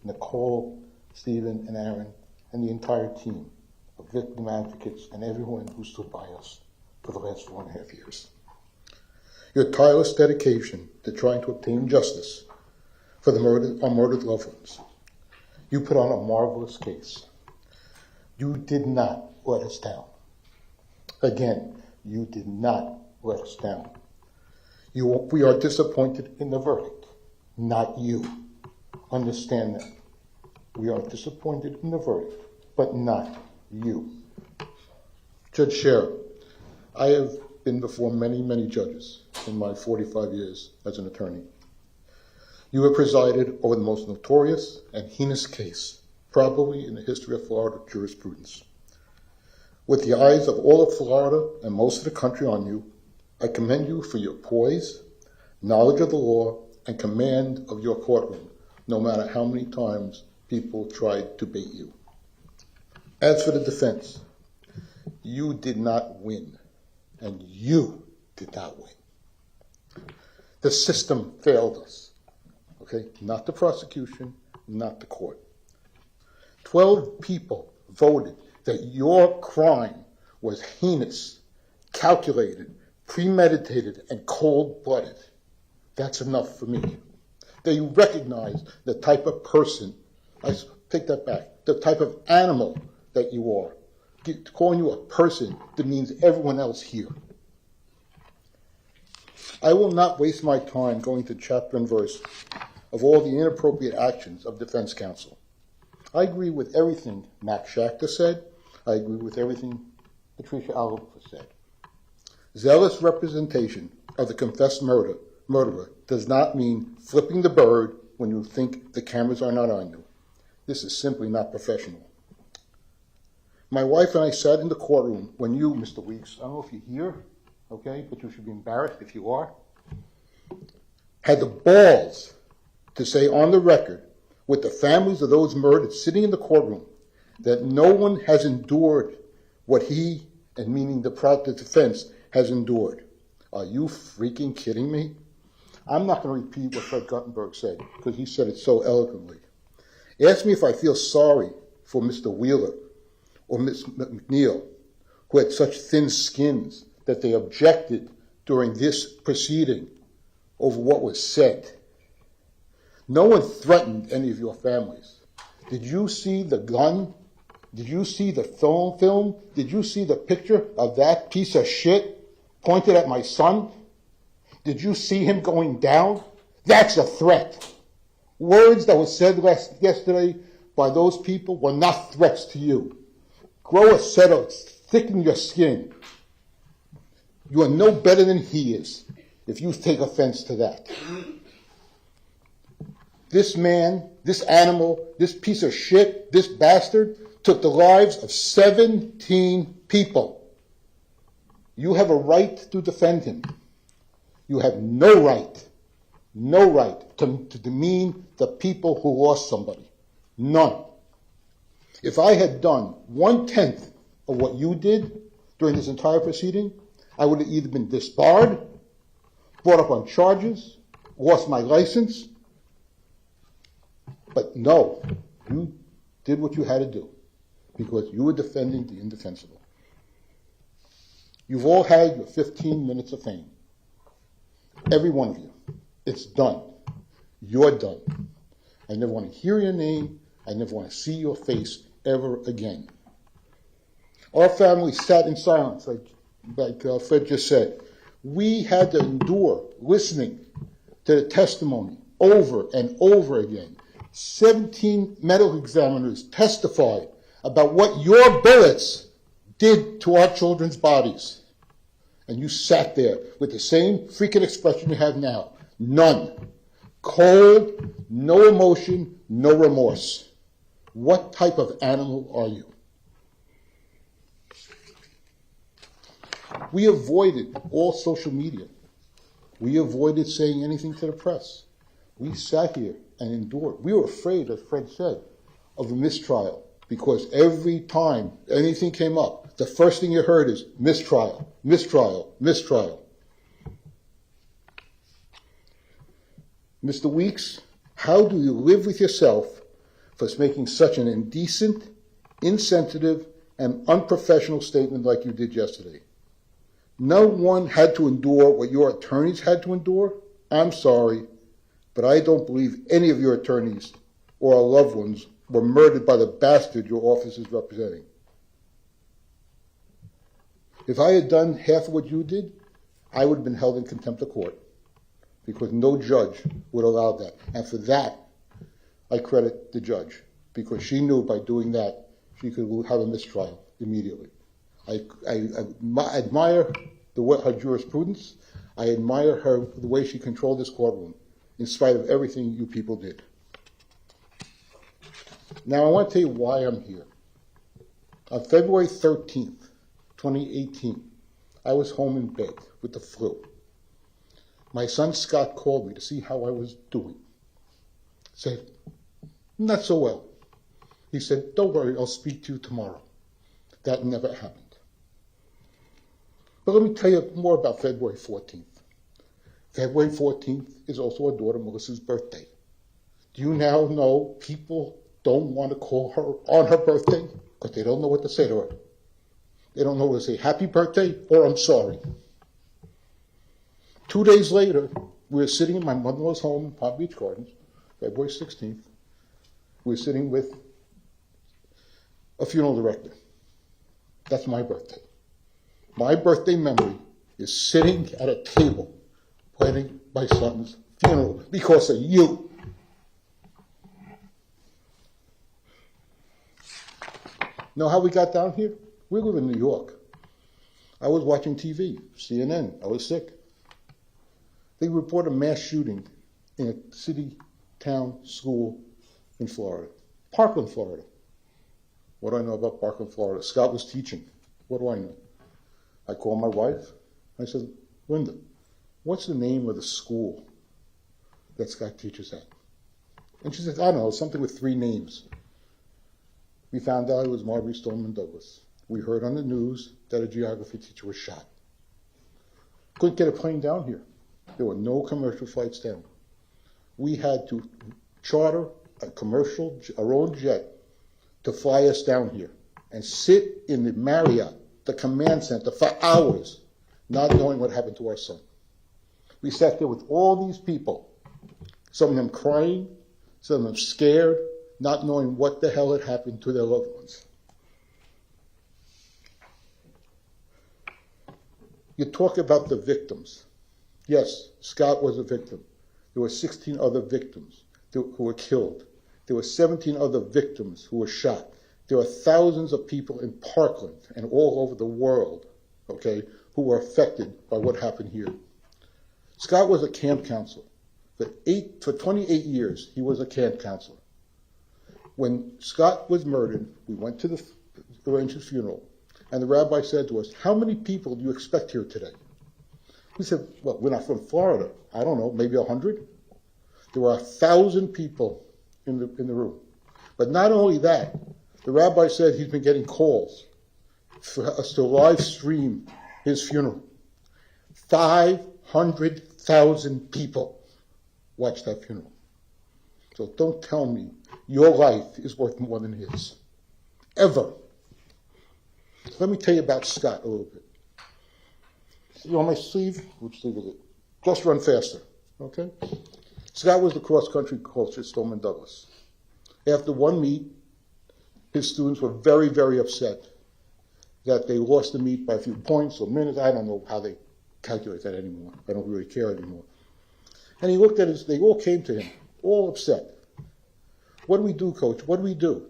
Speaker 8: Nicole, Stephen, and Aaron, and the entire team of victim advocates and everyone who stood by us for the last 4.5 years. Your tireless dedication to trying to obtain justice for our murdered loved ones. You put on a marvelous case. You did not let us down. Again, you did not let us down. We are disappointed in the verdict, not you. Understand that. We are disappointed in the verdict, but not you. Judge Scherer, I have been before many, many judges in my 45 years as an attorney. You have presided over the most notorious and heinous case, probably in the history of Florida jurisprudence. With the eyes of all of Florida and most of the country on you, I commend you for your poise, knowledge of the law, and command of your courtroom, no matter how many times people tried to bait you. As for the defense, you did not win, and you did not win. The system failed us, okay? Not the prosecution, not the court. 12 people voted that your crime was heinous, calculated, premeditated, and cold-blooded. That's enough for me. They recognize the type of person, I take that back, the type of animal that you are. Calling you a person demeans everyone else here. I will not waste my time going to chapter and verse of all the inappropriate actions of defense counsel. I agree with everything Max Schachter said. I agree with everything Patricia Alvarez said. Zealous representation of the confessed murderer does not mean flipping the bird when you think the cameras are not on you. This is simply not professional. My wife and I sat in the courtroom when you, Mr. Weeks, I don't know if you're here, okay, but you should be embarrassed if you are, had the balls to say on the record, with the families of those murdered sitting in the courtroom, that no one has endured what he, and meaning the defense, has endured. Are you freaking kidding me? I'm not going to repeat what Fred Guttenberg said, because he said it so eloquently. Ask me if I feel sorry for Mr. Wheeler or Ms. McNeil, who had such thin skins that they objected during this proceeding over what was said. No one threatened any of your families. Did you see the gun? Did you see the film? Did you see the picture of that piece of shit pointed at my son? Did you see him going down? That's a threat. Words that were said yesterday by those people were not threats to you. Grow a set of thicken your skin. You are no better than he is if you take offense to that. This man, this animal, this piece of shit, this bastard took the lives of 17 people. You have a right to defend him. You have no right to demean the people who lost somebody. None. If I had done 1/10 of what you did during this entire proceeding, I would have either been disbarred, brought up on charges, lost my license. But no, you did what you had to do because you were defending the indefensible. You've all had your 15 minutes of fame. Every one of you. It's done. You're done. I never want to hear your name. I never want to see your face ever again. Our family sat in silence, like Fred just said. We had to endure listening to the testimony over and over again. 17 medical examiners testified about what your bullets did to our children's bodies. And you sat there with the same freaking expression you have now. None. Cold, no emotion, no remorse. What type of animal are you? We avoided all social media. We avoided saying anything to the press. We sat here and endured. We were afraid, as Fred said, of a mistrial because every time anything came up, the first thing you heard is mistrial, mistrial, mistrial. Mr. Weeks, how do you live with yourself for making such an indecent, insensitive, and unprofessional statement like you did yesterday? No one had to endure what your attorneys had to endure. I'm sorry, but I don't believe any of your attorneys or our loved ones were murdered by the bastard your office is representing. If I had done half of what you did, I would have been held in contempt of court because no judge would allow that. And for that, I credit the judge because she knew by doing that, she could have a mistrial immediately. I admire her jurisprudence. I admire the way she controlled this courtroom in spite of everything you people did. Now, I want to tell you why I'm here. On February 13th, 2018. I was home in bed with the flu. My son Scott called me to see how I was doing. Said, not so well. He said, don't worry, I'll speak to you tomorrow. That never happened. But let me tell you more about February 14th. February 14th is also our daughter Melissa's birthday. Do you now know people don't want to call her on her birthday because they don't know what to say to her? They don't know whether to say happy birthday or I'm sorry. 2 days later, we were sitting in my mother-in-law's home in Palm Beach Gardens, February 16th. We were sitting with a funeral director. That's my birthday. My birthday memory is sitting at a table planning my son's funeral because of you. Know how we got down here? We live in New York. I was watching TV, CNN. I was sick. They report a mass shooting in a city, town, school in Florida. Parkland, Florida. What do I know about Parkland, Florida? Scott was teaching. What do I know? I called my wife. I said, Linda, what's the name of the school that Scott teaches at? And she said, I don't know, something with 3 names. We found out it was Marbury Stoneman Douglas. We heard on the news that a geography teacher was shot. Couldn't get a plane down here. There were no commercial flights down. We had to charter our own jet to fly us down here and sit in the Marriott, the command center, for hours, not knowing what happened to our son. We sat there with all these people, some of them crying, some of them scared, not knowing what the hell had happened to their loved ones. You talk about the victims. Yes, Scott was a victim. There were 16 other victims who were killed. There were 17 other victims who were shot. There are thousands of people in Parkland and all over the world, okay, who were affected by what happened here. Scott was a camp counselor. For 28 years, he was a camp counselor. When Scott was murdered, we went to arrange his funeral, and the rabbi said to us, how many people do you expect here today? We said, well, we're not from Florida. I don't know, maybe 100? There were 1,000 people in the room. But not only that, the rabbi said he's been getting calls for us to live stream his funeral. 500,000 people watched that funeral. So don't tell me your life is worth more than his. Ever. Let me tell you about Scott a little bit. You on my sleeve? Which sleeve is it? Just Run Faster. Okay? Scott was the cross-country coach at Stoneman Douglas. After one meet, his students were very, very upset that they lost the meet by a few points or minutes. I don't know how they calculate that anymore. I don't really care anymore. And he looked at they all came to him, all upset. What do we do, coach? What do we do?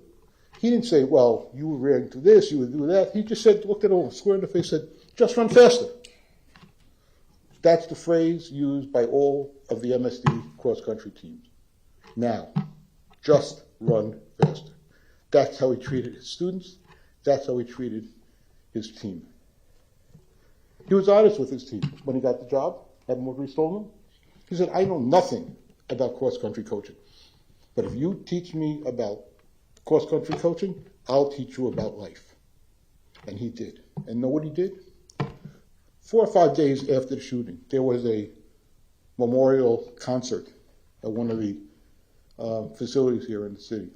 Speaker 8: He didn't say, well, you were reacting to this, you would do that. He just said, looked at them square in the face, said, just run faster. That's the phrase used by all of the MSD cross-country teams. Now, just run faster. That's how he treated his students. That's how he treated his team. He was honest with his team when he got the job at Marbury Stoneman. He said, I know nothing about cross-country coaching, but if you teach me about cross-country coaching, I'll teach you about life. And he did. And know what he did? 4 or 5 days after the shooting, there was a memorial concert at one of the facilities here in the city.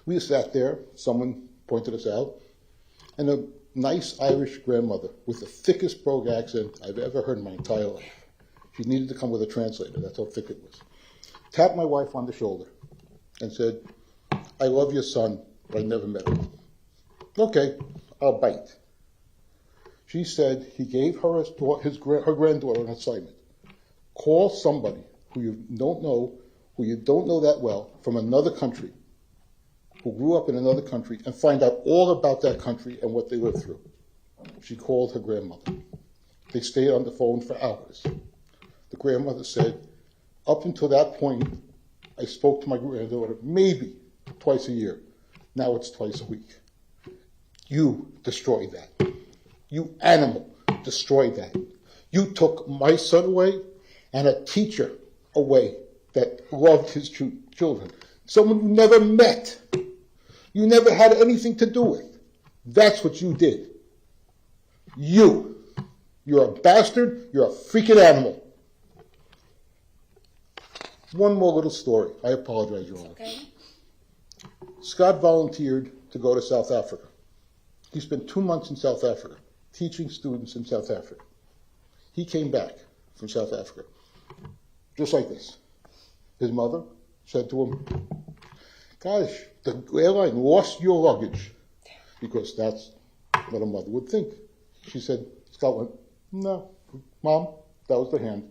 Speaker 8: We sat there, someone pointed us out, and a nice Irish grandmother with the thickest brogue accent I've ever heard in my entire life. She needed to come with a translator, that's how thick it was. Tapped my wife on the shoulder and said, I love your son, but I never met him. Okay, I'll bite. She said he gave her her granddaughter an assignment. Call somebody who you don't know that well, from another country, who grew up in another country, and find out all about that country and what they lived through. She called her grandmother. They stayed on the phone for hours. The grandmother said, up until that point, I spoke to my granddaughter maybe twice a year. Now it's twice a week. You destroyed that. You animal destroyed that. You took my son away and a teacher away that loved his children. Someone you never met. You never had anything to do with. That's what you did. You're a bastard. You're a freaking animal. One more little story. I apologize, Your Honor.
Speaker 1: Okay.
Speaker 8: Scott volunteered to go to South Africa. He spent 2 months in South Africa, teaching students in South Africa. He came back from South Africa, just like this. His mother said to him, gosh, the airline lost your luggage, because that's what a mother would think. She said, Scott went, no, Mom, that was the hand.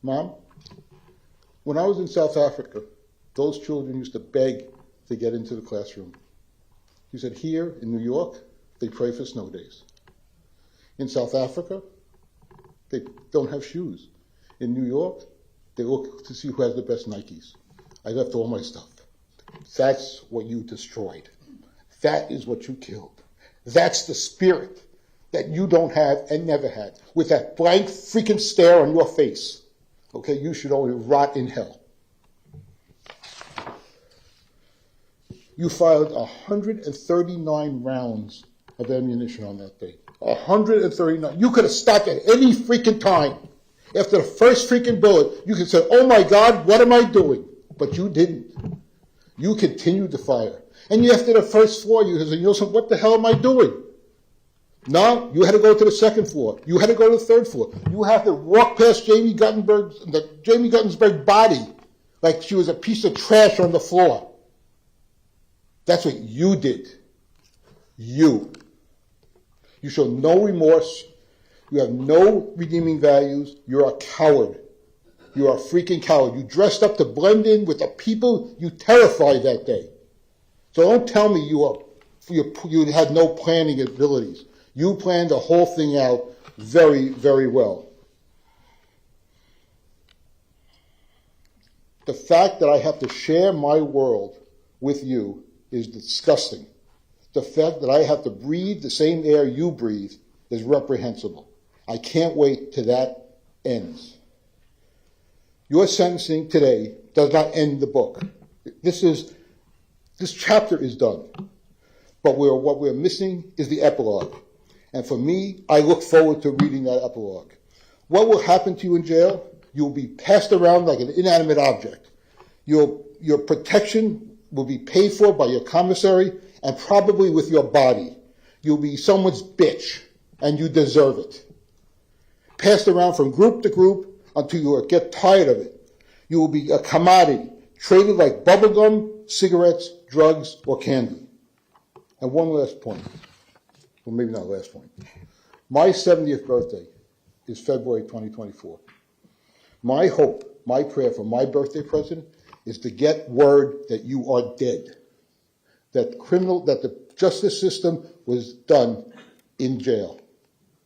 Speaker 8: Mom, when I was in South Africa, those children used to beg to get into the classroom. He said, here in New York, they pray for snow days. In South Africa, they don't have shoes. In New York, they look to see who has the best Nikes. I left all my stuff. That's what you destroyed. That is what you killed. That's the spirit that you don't have and never had. With that blank freaking stare on your face. Okay, you should only rot in hell. You fired 139 rounds of ammunition on that day. 139. You could have stopped at any freaking time. After the first freaking bullet, you could say, oh my God, what am I doing? But you didn't. You continued to fire. And after the first floor, you said, Nielsen, what the hell am I doing? No, you had to go to the second floor. You had to go to the third floor. You had to walk past Jamie Guttensberg's body like she was a piece of trash on the floor. That's what you did. You show no remorse. You have no redeeming values. You're a coward. You're a freaking coward. You dressed up to blend in with the people you terrified that day. So don't tell me you had no planning abilities. You planned the whole thing out very, very well. The fact that I have to share my world with you is disgusting. The fact that I have to breathe the same air you breathe is reprehensible. I can't wait till that ends. Your sentencing today does not end the book. This chapter is done. But what we're missing is the epilogue. And for me, I look forward to reading that epilogue. What will happen to you in jail? You'll be passed around like an inanimate object. Your protection will be paid for by your commissary and probably with your body. You'll be someone's bitch, and you deserve it. Passed around from group to group until you get tired of it. You will be a commodity, traded like bubblegum, cigarettes, drugs, or candy. And one last point. Well, maybe not last point. My 70th birthday is February 2024. My hope, my prayer for my birthday present is to get word that you are dead. That the justice system was done in jail.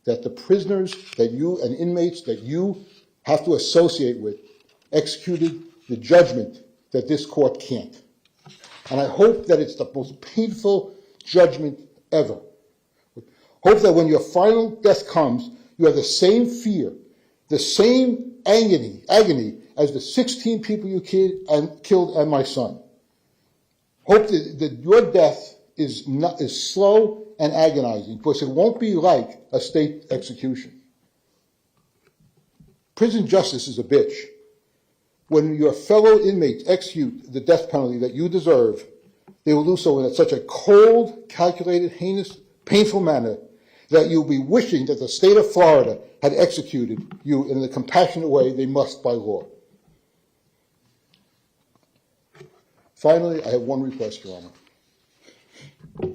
Speaker 8: That the prisoners and inmates that you have to associate with executed the judgment that this court can't. And I hope that it's the most painful judgment ever. Hope that when your final death comes, you have the same fear, the same agony as the 16 people you killed and my son. Hope that your death is slow and agonizing, because it won't be like a state execution. Prison justice is a bitch. When your fellow inmates execute the death penalty that you deserve, they will do so in such a cold, calculated, heinous, painful manner that you'll be wishing that the state of Florida had executed you in the compassionate way they must by law. Finally, I have one request, Your Honor.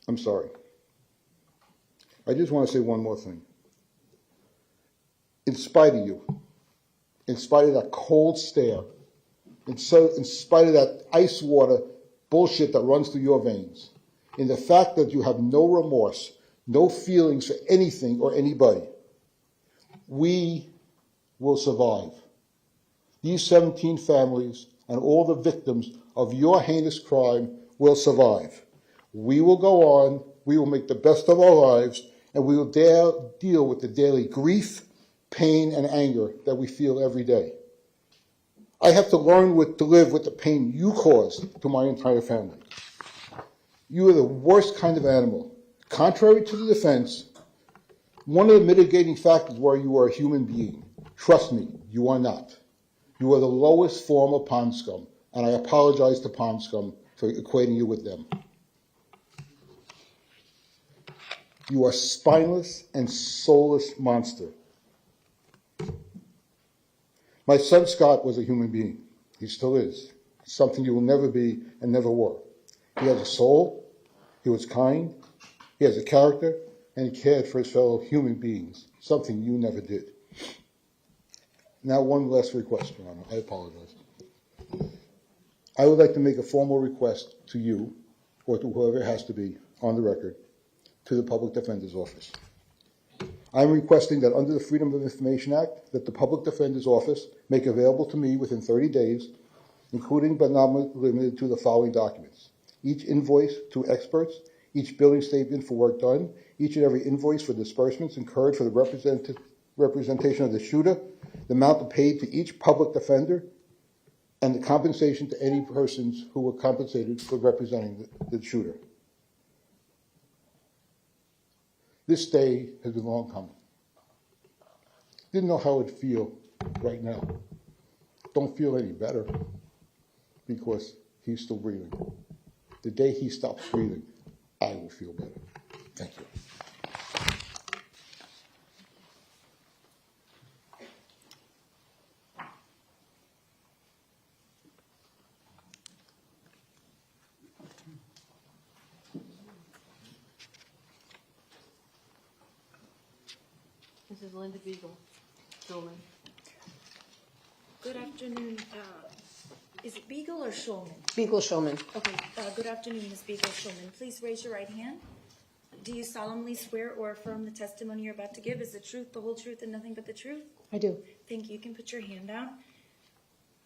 Speaker 8: I'm sorry. I just want to say one more thing. In spite of you, in spite of that cold stare, in spite of that ice water bullshit that runs through your veins, in the fact that you have no remorse, no feelings for anything or anybody, we will survive. These 17 families and all the victims of your heinous crime will survive. We will go on, we will make the best of our lives, and we will deal with the daily grief, pain, and anger that we feel every day. I have to learn to live with the pain you caused to my entire family. You are the worst kind of animal. Contrary to the defense, one of the mitigating factors were you are a human being. Trust me, you are not. You are the lowest form of pond scum, and I apologize to pond scum for equating you with them. You are a spineless and soulless monster. My son Scott was a human being. He still is. Something you will never be and never were. He has a soul, he was kind, he has a character, and he cared for his fellow human beings, something you never did. Now one last request, Your Honor. I apologize. I would like to make a formal request to you, or to whoever it has to be, on the record, to the Public Defender's Office. I am requesting that under the Freedom of Information Act, that the Public Defender's Office make available to me within 30 days, including but not limited to the following documents: each invoice to experts, each billing statement for work done, each and every invoice for disbursements incurred for the representation of the shooter, the amount paid to each public defender, and the compensation to any persons who were compensated for representing the shooter. This day has been long coming. Didn't know how it'd feel right now. Don't feel any better because he's still breathing. The day he stops breathing, I will feel better. Thank you.
Speaker 2: Mrs. Linda Beagle, Schulman.
Speaker 1: Good afternoon. Is it Beagle or Schulman?
Speaker 9: Beagle Shulman.
Speaker 1: Okay, good afternoon, Ms. Beagle Schulman. Please raise your right hand. Do you solemnly swear or affirm the testimony you're about to give is the truth, the whole truth, and nothing but the truth?
Speaker 9: I do.
Speaker 1: Thank you. You can put your hand down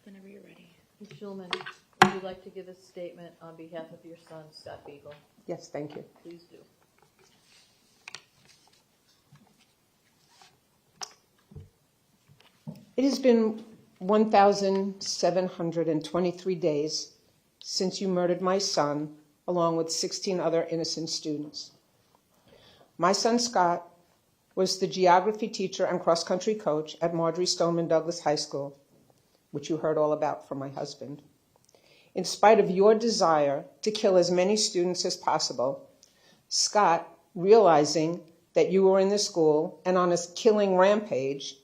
Speaker 1: whenever you're ready.
Speaker 2: Ms. Schulman, would you like to give a statement on behalf of your son, Scott Beagle?
Speaker 9: Yes, thank you.
Speaker 2: Please do.
Speaker 9: It has been 1,723 days since you murdered my son, along with 16 other innocent students. My son Scott was the geography teacher and cross-country coach at Marjorie Stoneman Douglas High School, which you heard all about from my husband. In spite of your desire to kill as many students as possible, Scott, realizing that you were in the school and on a killing rampage,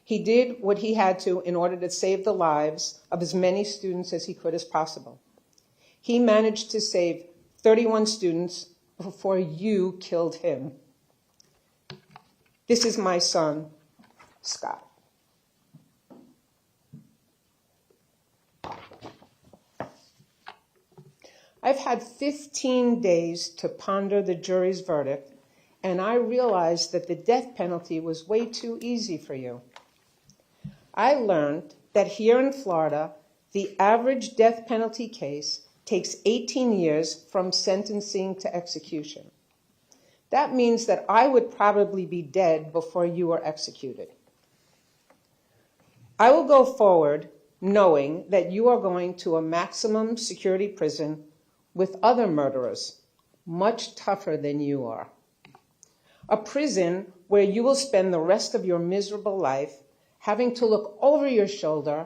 Speaker 9: he did what he had to in order to save the lives of as many students as he could as possible. He managed to save 31 students before you killed him. This is my son, Scott. I've had 15 days to ponder the jury's verdict, and I realized that the death penalty was way too easy for you. I learned that here in Florida, the average death penalty case takes 18 years from sentencing to execution. That means that I would probably be dead before you are executed. I will go forward knowing that you are going to a maximum security prison with other murderers, much tougher than you are. A prison where you will spend the rest of your miserable life having to look over your shoulder,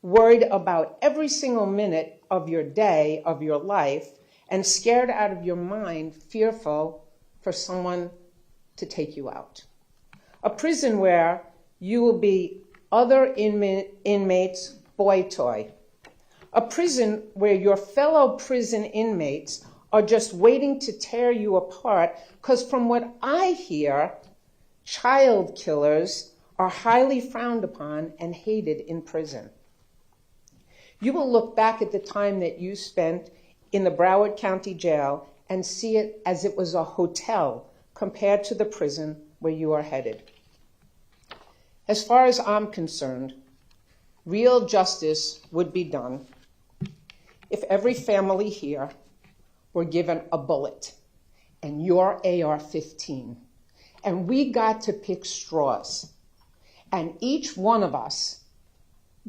Speaker 9: worried about every single minute of your day, of your life, and scared out of your mind, fearful for someone to take you out. A prison where you will be other inmates' boy toy. A prison where your fellow prison inmates are just waiting to tear you apart, because from what I hear, child killers are highly frowned upon and hated in prison. You will look back at the time that you spent in the Broward County Jail and see it as it was a hotel compared to the prison where you are headed. As far as I'm concerned, real justice would be done if every family here were given a bullet and your AR-15, and we got to pick straws, and each one of us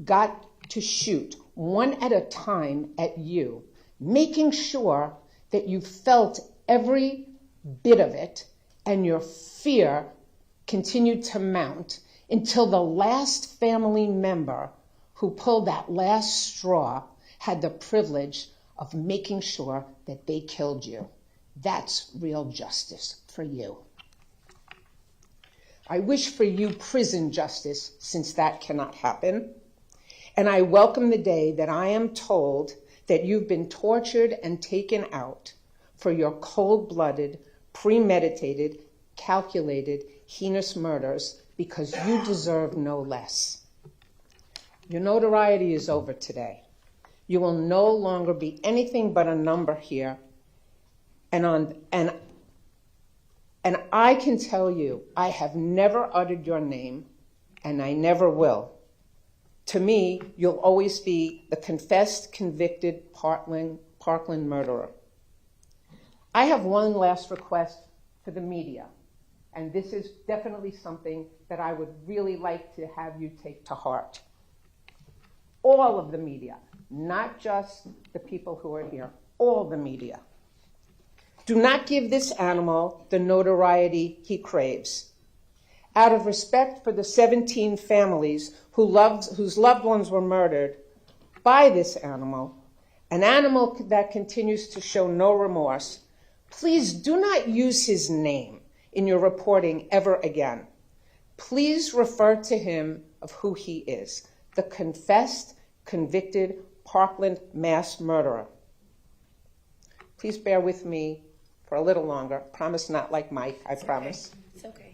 Speaker 9: got to shoot one at a time at you, making sure that you felt every bit of it and your fear continued to mount until the last family member who pulled that last straw had the privilege of making sure that they killed you. That's real justice for you. I wish for you prison justice, since that cannot happen. And I welcome the day that I am told that you've been tortured and taken out for your cold-blooded, premeditated, calculated, heinous murders, because you deserve no less. Your notoriety is over today. You will no longer be anything but a number here. And I can tell you, I have never uttered your name, and I never will. To me, you'll always be the confessed, convicted Parkland murderer. I have one last request for the media, and this is definitely something that I would really like to have you take to heart. All of the media, not just the people who are here, all the media. Do not give this animal the notoriety he craves. Out of respect for the 17 families whose loved ones were murdered by this animal, an animal that continues to show no remorse, please do not use his name in your reporting ever again. Please refer to him of who he is, the confessed, convicted Parkland mass murderer. Please bear with me for a little longer. Promise not like Mike, I promise.
Speaker 1: Okay. It's okay.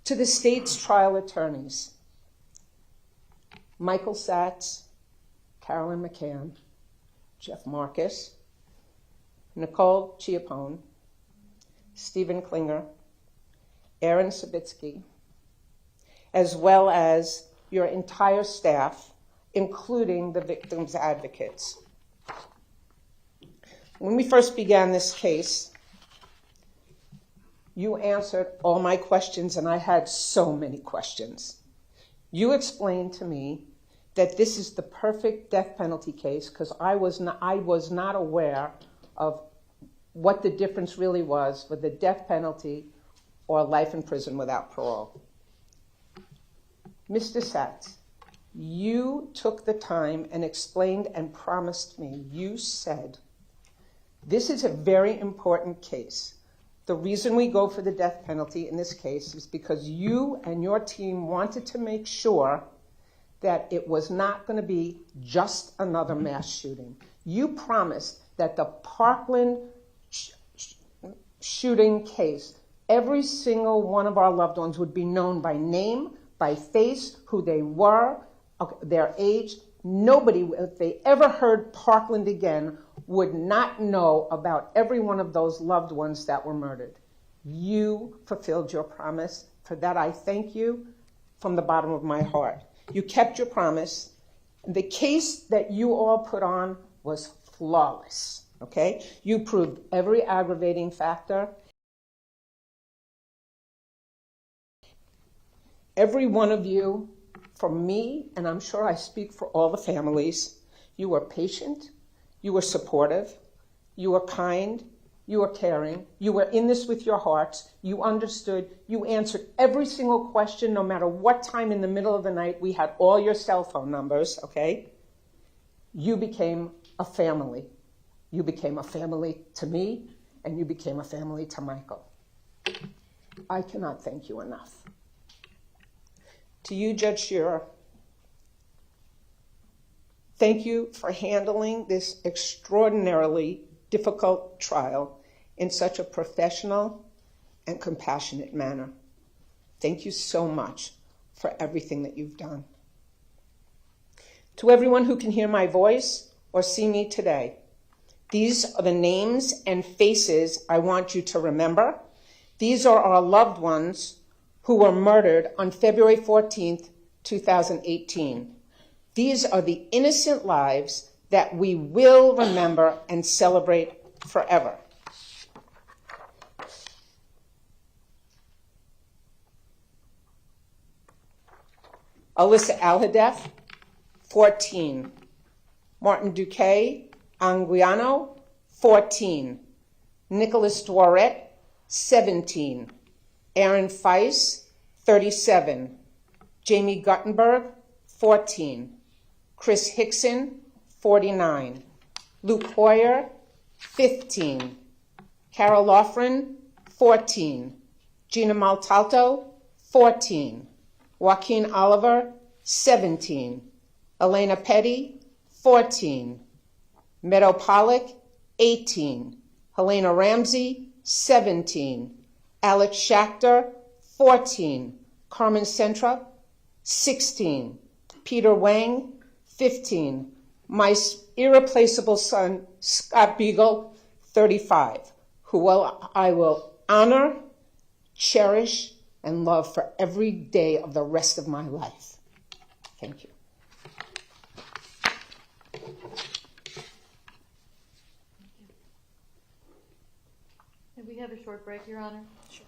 Speaker 9: To the state's trial attorneys, Michael Satz, Carolyn McCann, Jeff Marcus, Nicole Chiappone, Stephen Klinger, Aaron Sabitsky, as well as your entire staff, including the victims' advocates. When we first began this case, you answered all my questions, and I had so many questions. You explained to me that this is the perfect death penalty case because I was not aware of what the difference really was for the death penalty or life in prison without parole. Mr. Satz, you took the time and explained and promised me. You said, this is a very important case. The reason we go for the death penalty in this case is because you and your team wanted to make sure that it was not going to be just another mass shooting. You promised that the Parkland shooting case, every single one of our loved ones would be known by name, by face, who they were, their age. Nobody, if they ever heard Parkland again, would not know about every one of those loved ones that were murdered. You fulfilled your promise. For that, I thank you from the bottom of my heart. You kept your promise. The case that you all put on was flawless, okay? You proved every aggravating factor. Every one of you, from me, and I'm sure I speak for all the families, you were patient, you were supportive, you were kind, you were caring, you were in this with your hearts, you understood, you answered every single question, no matter what time in the middle of the night. We had all your cell phone numbers, okay? You became a family. You became a family to me, and you became a family to Michael. I cannot thank you enough. To you, Judge Shearer, thank you for handling this extraordinarily difficult trial in such a professional and compassionate manner. Thank you so much for everything that you've done. To everyone who can hear my voice or see me today, these are the names and faces I want you to remember. These are our loved ones who were murdered on February 14th, 2018. These are the innocent lives that that we will remember and celebrate forever. Alyssa Alhadeff, 14. Martin Duque Anguiano, 14. Nicholas Dworet, 17. Aaron Feiss, 37. Jamie Guttenberg, 14. Chris Hickson, 49. Luke Hoyer, 15. Carol Loughran, 14. Gina Maltalto, 14. Joaquin Oliver, 17. Elena Petty, 14. Meadow Pollock, 18. Helena Ramsey, 17. Alex Schachter, 14. Carmen Centra, 16. Peter Wang, 15. My irreplaceable son, Scott Beagle, 35, who I will honor, cherish, and love for every day of the rest of my life. Thank you.
Speaker 2: Can we have a short break, Your Honor?
Speaker 1: Sure.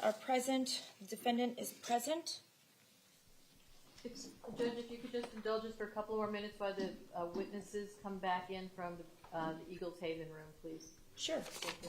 Speaker 1: Are present. The defendant is present.
Speaker 2: Judge, if you could just indulge us for a couple more minutes while the witnesses come back in from the Eagles Haven room, please.
Speaker 1: Sure.
Speaker 2: Thank you.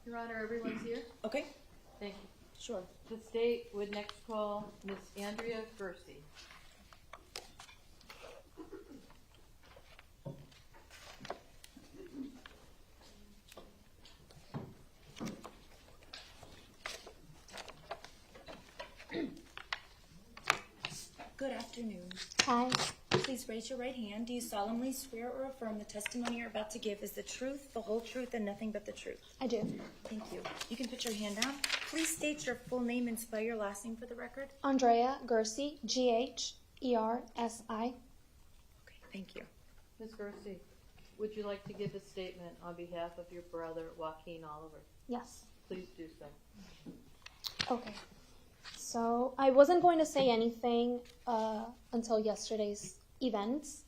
Speaker 2: Your Honor, everyone's here?
Speaker 1: Okay.
Speaker 2: Thank you.
Speaker 1: Sure.
Speaker 2: The state would next call Ms. Andrea Gersey.
Speaker 1: Good afternoon.
Speaker 10: Hi.
Speaker 1: Please raise your right hand. Do you solemnly swear or affirm the testimony you're about to give is the truth, the whole truth, and nothing but the truth?
Speaker 10: I do.
Speaker 1: Thank you. You can put your hand down. Please state your full name and spell your last name for the record.
Speaker 10: Andrea Gersey, Ghersi.
Speaker 1: Okay, thank you.
Speaker 2: Ms. Gersey, would you like to give a statement on behalf of your brother, Joaquin Oliver?
Speaker 10: Yes.
Speaker 2: Please do so.
Speaker 10: Okay. So I wasn't going to say anything until yesterday's events.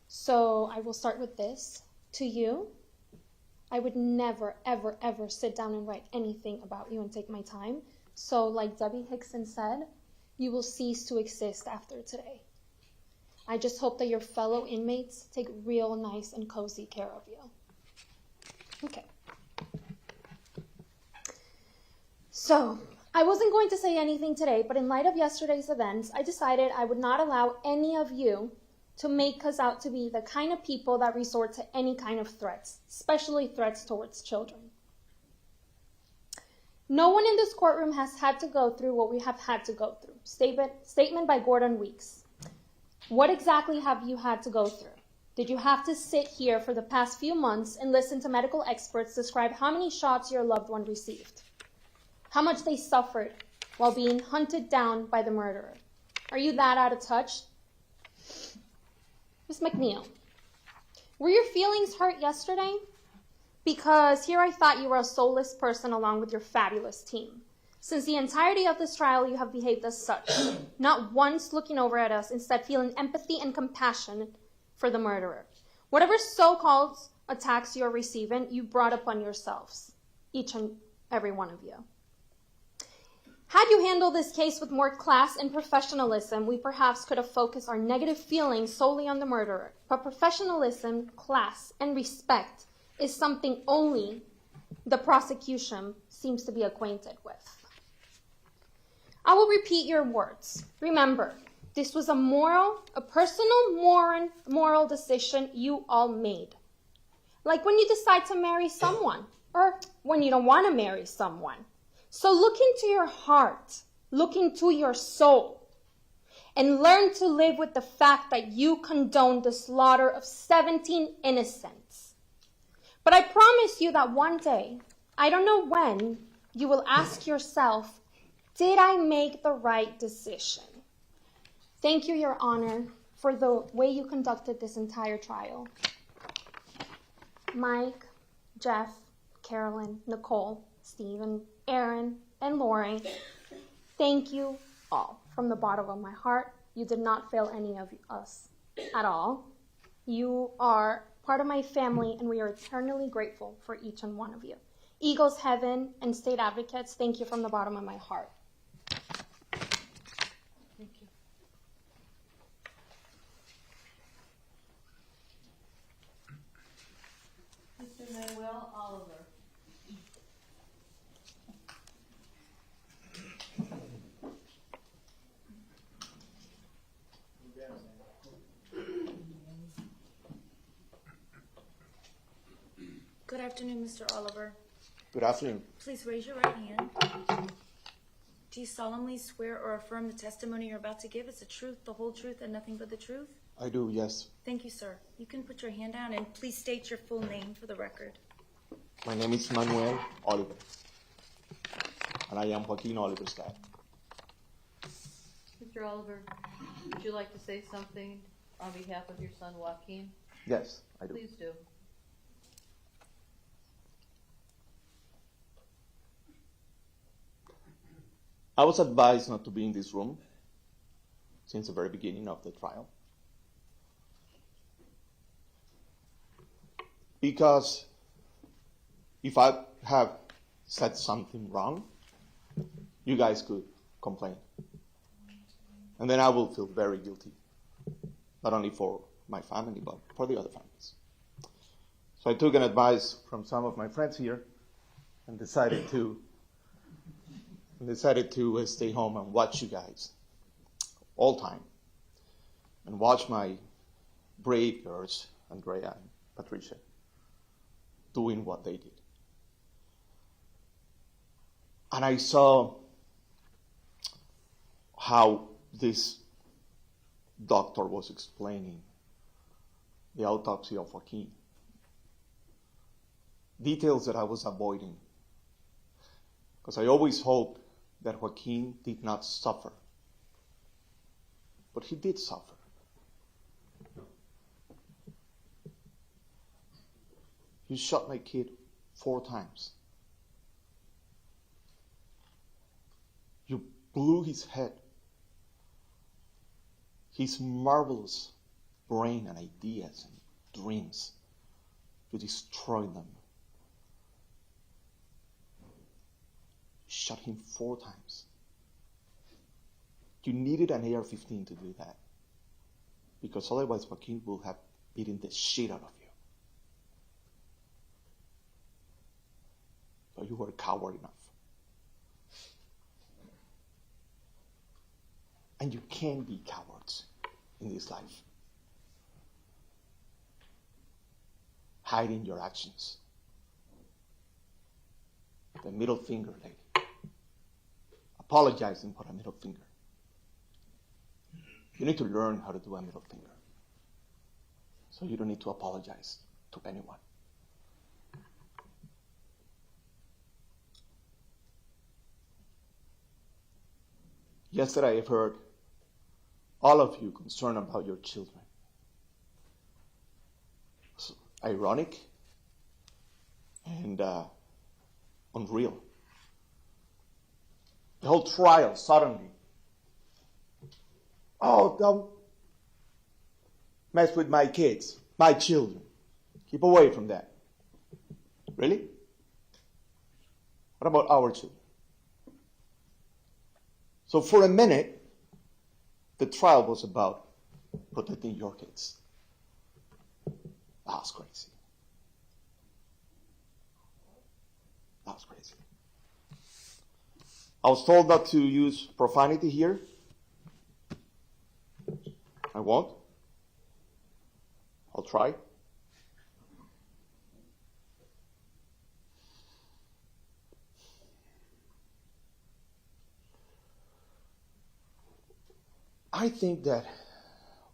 Speaker 10: So I will start with this. To you, I would never, ever, ever sit down and write anything about you and take my time. So like Debbie Hickson said, you will cease to exist after today. I just hope that your fellow inmates take real nice and cozy care of you. Okay. So, I wasn't going to say anything today, but in light of yesterday's events, I decided I would not allow any of you to make us out to be the kind of people that resort to any kind of threats, especially threats towards children. No one in this courtroom has had to go through what we have had to go through. Statement by Gordon Weeks. What exactly have you had to go through? Did you have to sit here for the past few months and listen to medical experts describe how many shots your loved one received? How much they suffered while being hunted down by the murderer? Are you that out of touch? Ms. McNeil, were your feelings hurt yesterday? Because here I thought you were a soulless person along with your fabulous team. Since the entirety of this trial, you have behaved as such, not once looking over at us, instead feeling empathy and compassion for the murderer. Whatever so-called attacks you're receiving, you brought upon yourselves, each and every one of you. Had you handled this case with more class and professionalism, we perhaps could have focused our negative feelings solely on the murderer. But professionalism, class, and respect is something only the prosecution seems to be acquainted with. I will repeat your words. Remember, this was a personal moral decision you all made. Like when you decide to marry someone, or when you don't want to marry someone. So look into your heart, look into your soul, and learn to live with the fact that you condoned the slaughter of 17 innocents. But I promise you that one day, I don't know when, you will ask yourself, did I make the right decision? Thank you, Your Honor, for the way you conducted this entire trial. Mike, Jeff, Carolyn, Nicole, Stephen, Aaron, and Lauren, thank you all from the bottom of my heart. You did not fail any of us at all. You are part of my family, and we are eternally grateful for each and one of you. Eagles Heaven and State Advocates, thank you from the bottom of my heart.
Speaker 2: Thank you. Mr. Manuel Oliver.
Speaker 1: Good afternoon, Mr. Oliver.
Speaker 4: Good afternoon.
Speaker 1: Please raise your right hand. Do you solemnly swear or affirm the testimony you're about to give is the truth, the whole truth, and nothing but the truth?
Speaker 4: I do, yes.
Speaker 1: Thank you, sir. You can put your hand down and please state your full name for the record.
Speaker 11: My name is Manuel Oliver, and I am Joaquin Oliver's dad.
Speaker 2: Mr. Oliver, would you like to say something on behalf of your son Joaquin?
Speaker 11: Yes, I do.
Speaker 2: Please do.
Speaker 11: I was advised not to be in this room since the very beginning of the trial because if I have said something wrong, you guys could complain. And then I will feel very guilty, not only for my family, but for the other families. So I took an advice from some of my friends here and decided to stay home and watch you guys all time and watch my brave girls, Andrea and Patricia, doing what they did. And I saw how this doctor was explaining the autopsy of Joaquin. Details that I was avoiding, because I always hoped that Joaquin did not suffer. But he did suffer. You shot my kid 4 times. You blew his head. His marvelous brain and ideas and dreams. You destroyed them. Shot him 4 times. You needed an AR-15 to do that, because otherwise Joaquin would have beaten the shit out of you. But you were coward enough. And you can't be cowards in this life. Hiding your actions. The middle finger, lady. Apologizing for a middle finger. You need to learn how to do a middle finger. So you don't need to apologize to anyone. Yesterday I've heard all of you concerned about your children. It's ironic and unreal. The whole trial suddenly. Oh, don't mess with my kids, my children. Keep away from that. Really? What about our children? So for a minute, the trial was about protecting your kids. That was crazy. That was crazy. I was told not to use profanity here. I won't. I'll try. I think that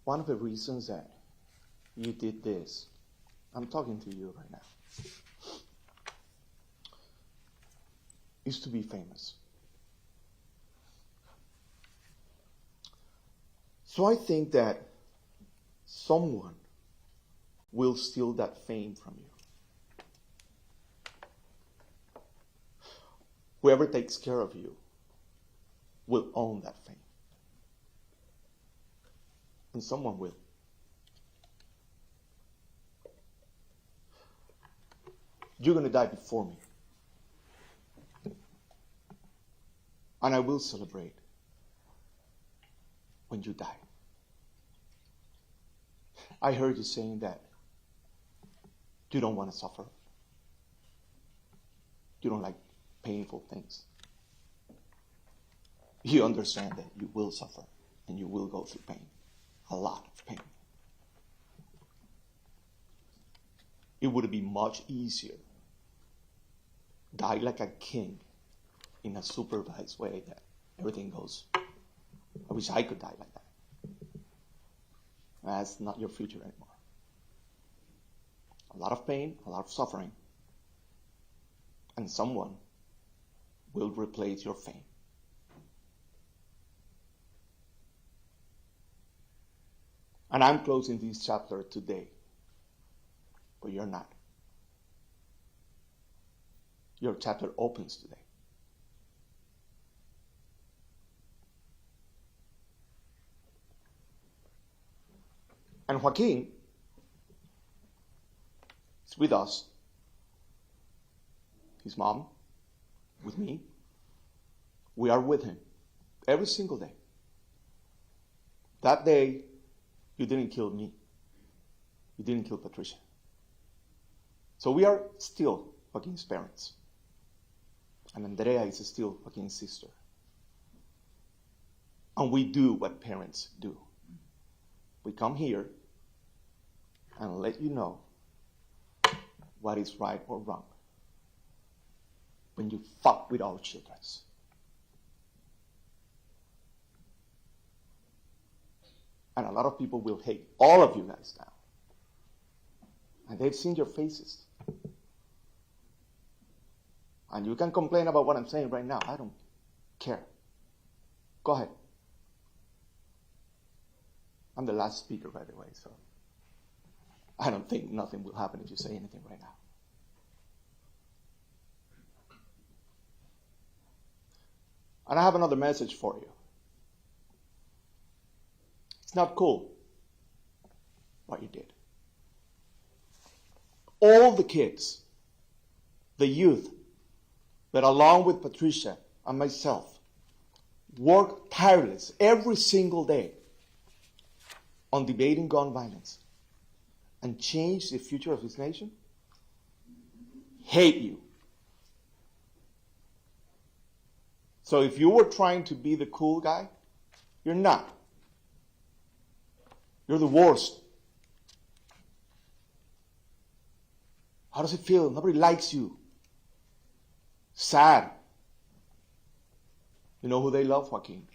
Speaker 11: one of the reasons that you did this, I'm talking to you right now, is to be famous. So I think that someone will steal that fame from you. whoever takes care of you will own that fame. And someone will. You're going to die before me. And I will celebrate when you die. I heard you saying that you don't want to suffer. You don't like painful things. You understand that you will suffer and you will go through pain. A lot of pain. It would be much easier. Die like a king in a supervised way that everything goes. I wish I could die like that. That's not your future anymore. A lot of pain, a lot of suffering, and someone will replace your fame. And I'm closing this chapter today, but you're not. Your chapter opens today. And Joaquin is with us, his mom, with me. We are with him every single day. That day, you didn't kill me. You didn't kill Patricia. So we are still Joaquin's parents. And Andrea is still Joaquin's sister. And we do what parents do. We come here and let you know what is right or wrong when you fuck with our children. And a lot of people will hate all of you guys now. And they've seen your faces. And you can complain about what I'm saying right now. I don't care. Go ahead. I'm the last speaker, by the way, so I don't think nothing will happen if you say anything right now. And I have another message for you. It's not cool what you did. All the kids, the youth, that along with Patricia and myself, work tireless every single day on debating gun violence and change the future of this nation, hate you. So if you were trying to be the cool guy, you're not. You're the worst. How does it feel? Nobody likes you. Sad. You know who they love, Joaquin?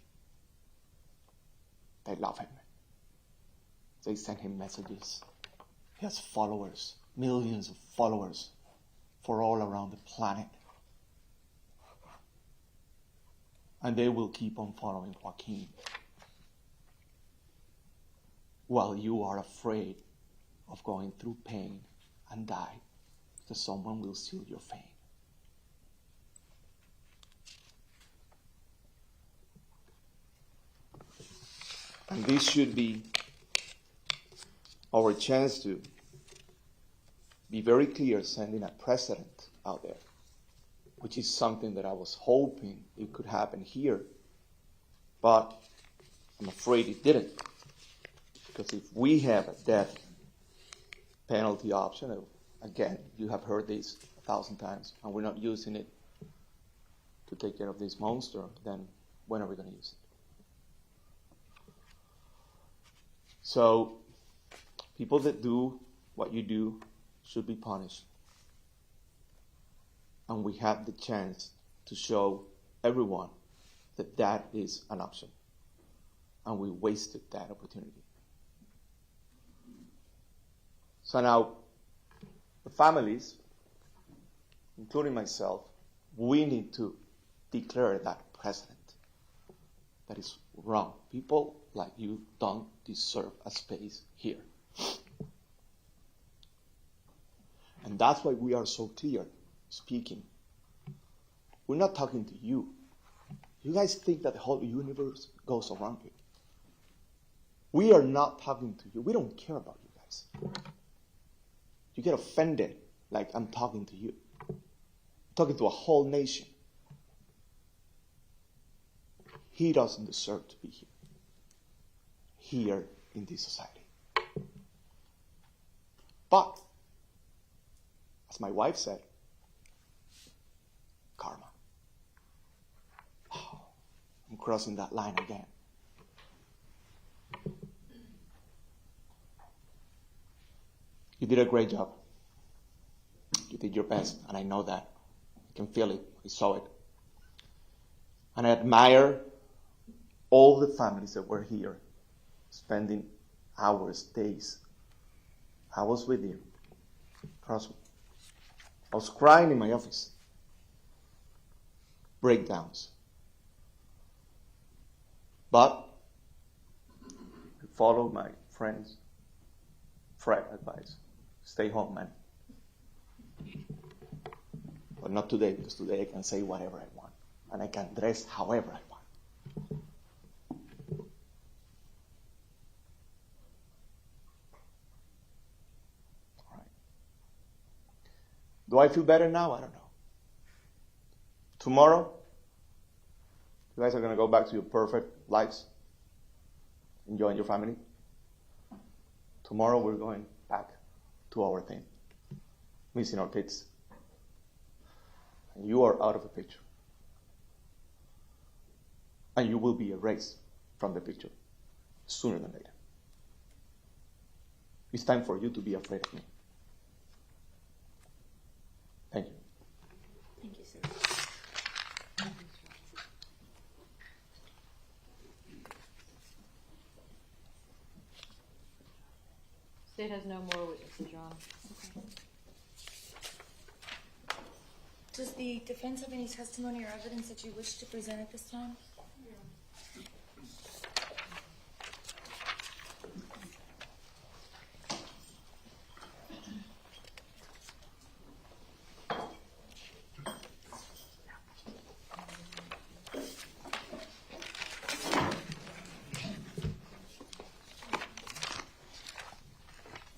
Speaker 11: They love him. They send him messages. He has followers, millions of followers for all around the planet. And they will keep on following Joaquin while you are afraid of going through pain and die because someone will steal your fame. And this should be our chance to be very clear, sending a precedent out there, which is something that I was hoping it could happen here, but I'm afraid it didn't. Because if we have a death penalty option, again, you have heard this 1,000 times, and we're not using it to take care of this monster, then when are we going to use it? So, people that do what you do should be punished. And we have the chance to show everyone that that is an option. And we wasted that opportunity. So now, the families, including myself, we need to declare that precedent. That is wrong. People like you don't deserve a space here. And that's why we are so clear speaking. We're not talking to you. You guys think that the whole universe goes around you. We are not talking to you. We don't care about you guys. You get offended like I'm talking to you. I'm talking to a whole nation. He doesn't deserve to be here in this society. But, as my wife said, karma. Oh, I'm crossing that line again. You did a great job. You did your best, and I know that. I can feel it. I saw it. And I admire all the families that were here, spending hours, days. I was with you. Trust me. I was crying in my office. Breakdowns. But I followed my friend's advice. Stay home, man. But not today, because today I can say whatever I want. And I can dress however I want. All right. Do I feel better now? I don't know. Tomorrow, you guys are going to go back to your perfect lives, enjoying your family. Tomorrow we're going back to our thing, missing our kids. And you are out of the picture. And you will be erased from the picture sooner than later. It's time for you to be afraid of me. Thank you.
Speaker 1: Thank you, sir.
Speaker 2: State has no more witnesses, Your Honor.
Speaker 1: Does the defense have any testimony or evidence that you wish to present at this time?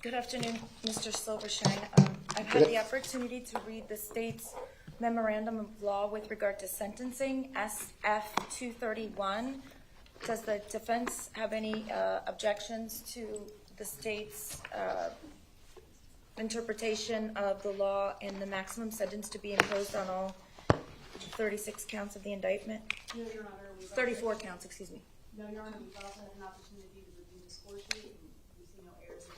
Speaker 1: Good afternoon, Mr. Silvershine. I've had the opportunity to read the state's memorandum of law with regard to sentencing, SF 231. Does the defense have any objections to the state's interpretation of the law and the maximum sentence to be imposed on all 36 counts of the indictment?
Speaker 12: No, Your Honor.
Speaker 1: 34 counts, excuse me.
Speaker 12: No, Your Honor, we've also had an opportunity to review the score sheet, and we see no errors in that.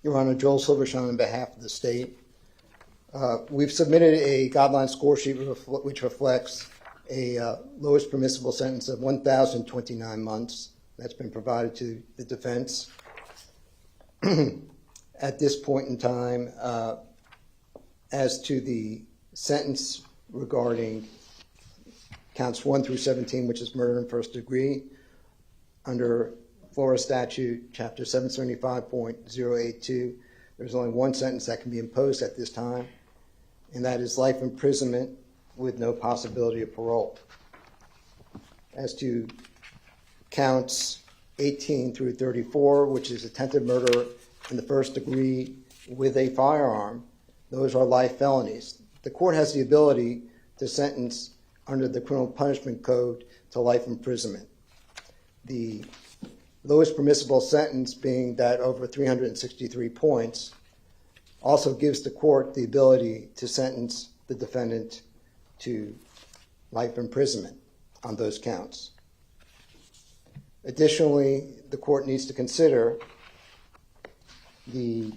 Speaker 13: Your Honor, Joel Silvershine on behalf of the state. We've submitted a guideline score sheet which reflects a lowest permissible sentence of 1,029 months. That's been provided to the defense. At this point in time, as to the sentence regarding counts 1 through 17, which is murder in first degree, under Florida statute, chapter 775.082, there's only one sentence that can be imposed at this time, and that is life imprisonment with no possibility of parole. As to counts 18 through 34, which is attempted murder in the first degree with a firearm, those are life felonies. The court has the ability to sentence under the Criminal Punishment Code to life imprisonment. The lowest permissible sentence being that over 363 points also gives the court the ability to sentence the defendant to life imprisonment on those counts. Additionally, the court needs to consider the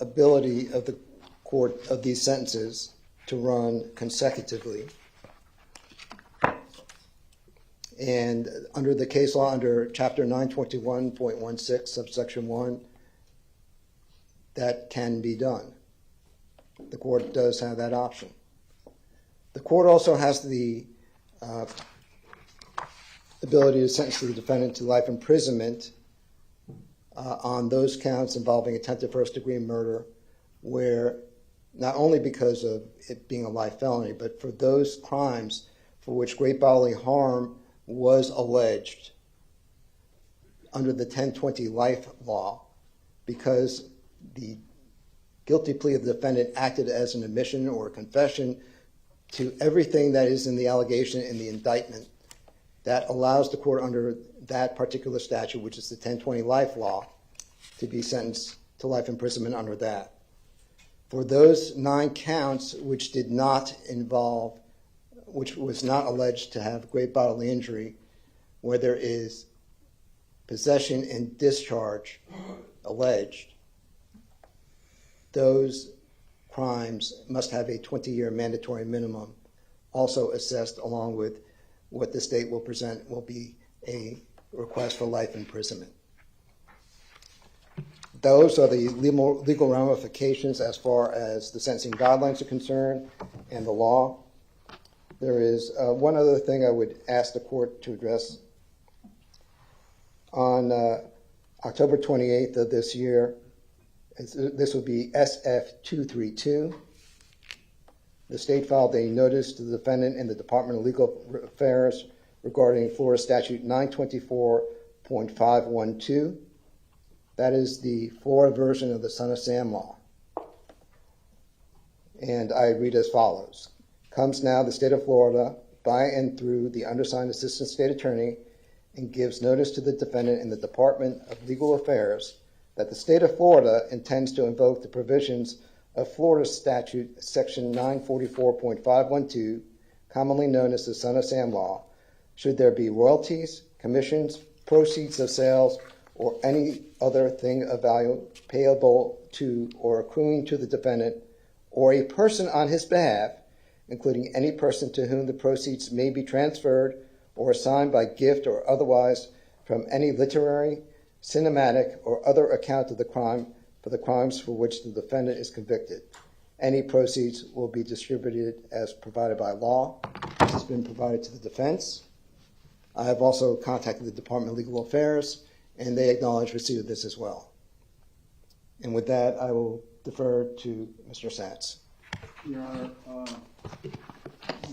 Speaker 13: ability of the court of these sentences to run consecutively. And under the case law, under Chapter 921.16, subsection 1, that can be done. The court does have that option. The court also has the ability to sentence the defendant to life imprisonment on those counts involving attempted first-degree murder where not only because of it being a life felony, but for those crimes for which great bodily harm was alleged under the 1020 life law, because the guilty plea of the defendant acted as an admission or a confession to everything that is in the allegation in the indictment, that allows the court under that particular statute, which is the 1020 life law, to be sentenced to life imprisonment under that. For those 9 counts which did not involve, which was not alleged to have great bodily injury, where there is possession and discharge alleged, those crimes must have a 20-year mandatory minimum, also assessed along with what the state will present will be a request for life imprisonment. Those are the legal ramifications as far as the sentencing guidelines are concerned and the law. There is one other thing I would ask the court to address. On October 28th of this year, this would be SF-232, the state filed a notice to the defendant in the Department of Legal Affairs regarding Florida Statute 924.512. That is the Florida version of the Son of Sam law. And I read as follows. Comes now the state of Florida by and through the undersigned Assistant State Attorney and gives notice to the defendant in the Department of Legal Affairs that the state of Florida intends to invoke the provisions of Florida Statute Section 944.512, commonly known as the Son of Sam law, should there be royalties, commissions, proceeds of sales, or any other thing of value payable to or accruing to the defendant or a person on his behalf, including any person to whom the proceeds may be transferred or assigned by gift or otherwise from any literary, cinematic, or other account of the crime for the crimes for which the defendant is convicted. Any proceeds will be distributed as provided by law. This has been provided to the defense. I have also contacted the Department of Legal Affairs, and they acknowledge receipt of this as well. And with that, I will defer to Mr. Satz.
Speaker 14: Your Honor,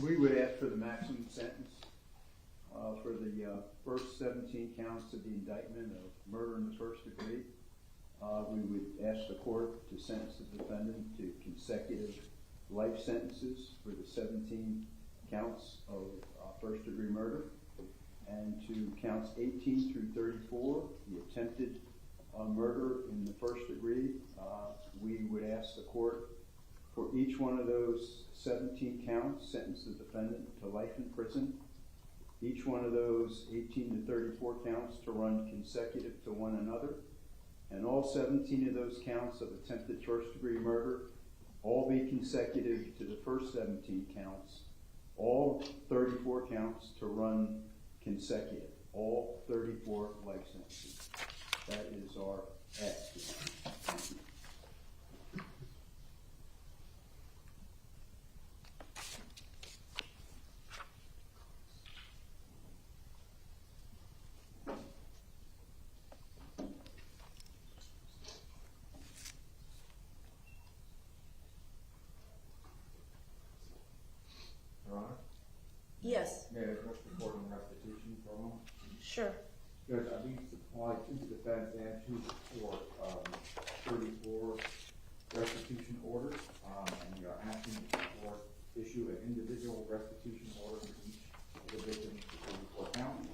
Speaker 14: we would ask for the maximum sentence for the first 17 counts of the indictment of murder in the first degree. We would ask the court to sentence the defendant to consecutive life sentences for the 17 counts of first degree murder, and to counts 18 through 34, the attempted murder in the first degree. We would ask the court for each one of those 17 counts, sentence the defendant to life in prison. Each one of those 18 to 34 counts to run consecutive to one another. And all 17 of those counts of attempted first degree murder all be consecutive to the first 17 counts. All 34 counts to run consecutive. All 34 life sentences. That is our ask. Thank you.
Speaker 15: Your Honor?
Speaker 1: Yes.
Speaker 15: May I address the court on restitution for a moment?
Speaker 1: Sure.
Speaker 15: Judge, I need to supply to the defense and to the court 34 restitution orders, and we are asking the court issue an individual restitution order for each of the victims for 34 counts,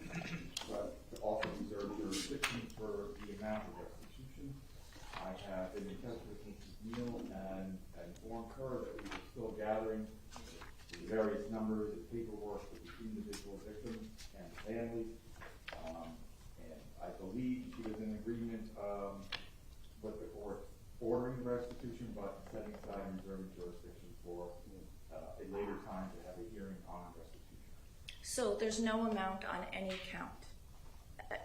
Speaker 15: but to also reserve jurisdiction for the amount of restitution. I have been in touch with Mrs. Neal and informed her that we are still gathering the various numbers of paperwork for the individual victims and families. And I believe she was in agreement with the court ordering restitution, but setting aside and reserving jurisdiction for a later time to have a hearing on restitution.
Speaker 1: So there's no amount on any count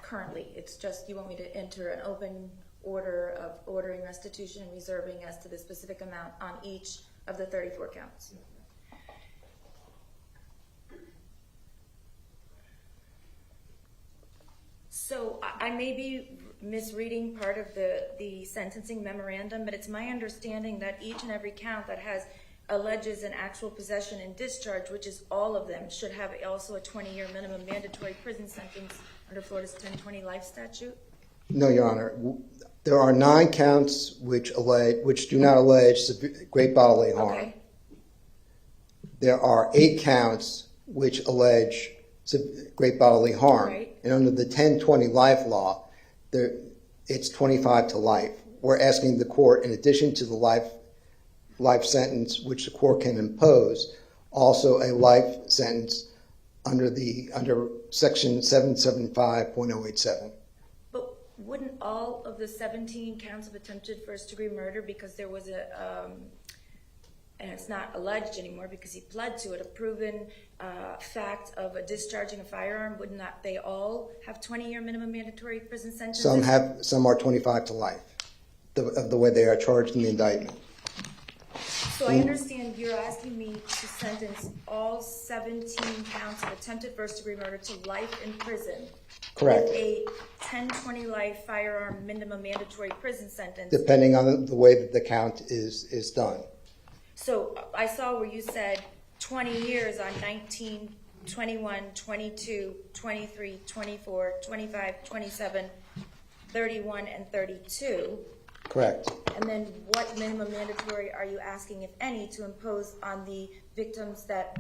Speaker 1: currently. It's just you want me to enter an open order of ordering restitution and reserving as to the specific amount on each of the 34 counts.
Speaker 15: Yes,
Speaker 1: So I may be misreading part of the sentencing memorandum, but it's my understanding that each and every count that alleges an actual possession and discharge, which is all of them, should have also a 20-year minimum mandatory prison sentence under Florida's 1020 life statute?
Speaker 13: No, Your Honor. There are 9 counts which do not allege great bodily harm.
Speaker 1: Okay.
Speaker 13: There are 8 counts which allege great bodily harm.
Speaker 1: Right.
Speaker 13: And under the 1020 life law, it's 25 to life. We're asking the court, in addition to the life sentence which the court can impose, also a life sentence under section 775.087.
Speaker 1: But wouldn't all of the 17 counts of attempted first-degree murder, because there was and it's not alleged anymore because he pled to it, a proven fact of discharging a firearm, wouldn't they all have 20-year minimum mandatory prison sentences?
Speaker 13: Some are 25 to life, the way they are charged in the indictment.
Speaker 1: So I understand you're asking me to sentence all 17 counts of attempted first-degree murder to life in prison.
Speaker 13: Correct.
Speaker 1: With a 10-20 life firearm minimum mandatory prison sentence.
Speaker 13: Depending on the way that the count is done.
Speaker 1: So I saw where you said 20 years on 19, 21, 22, 23, 24, 25, 27, 31, and 32.
Speaker 13: Correct.
Speaker 1: And then what minimum mandatory are you asking, if any, to impose on the victims that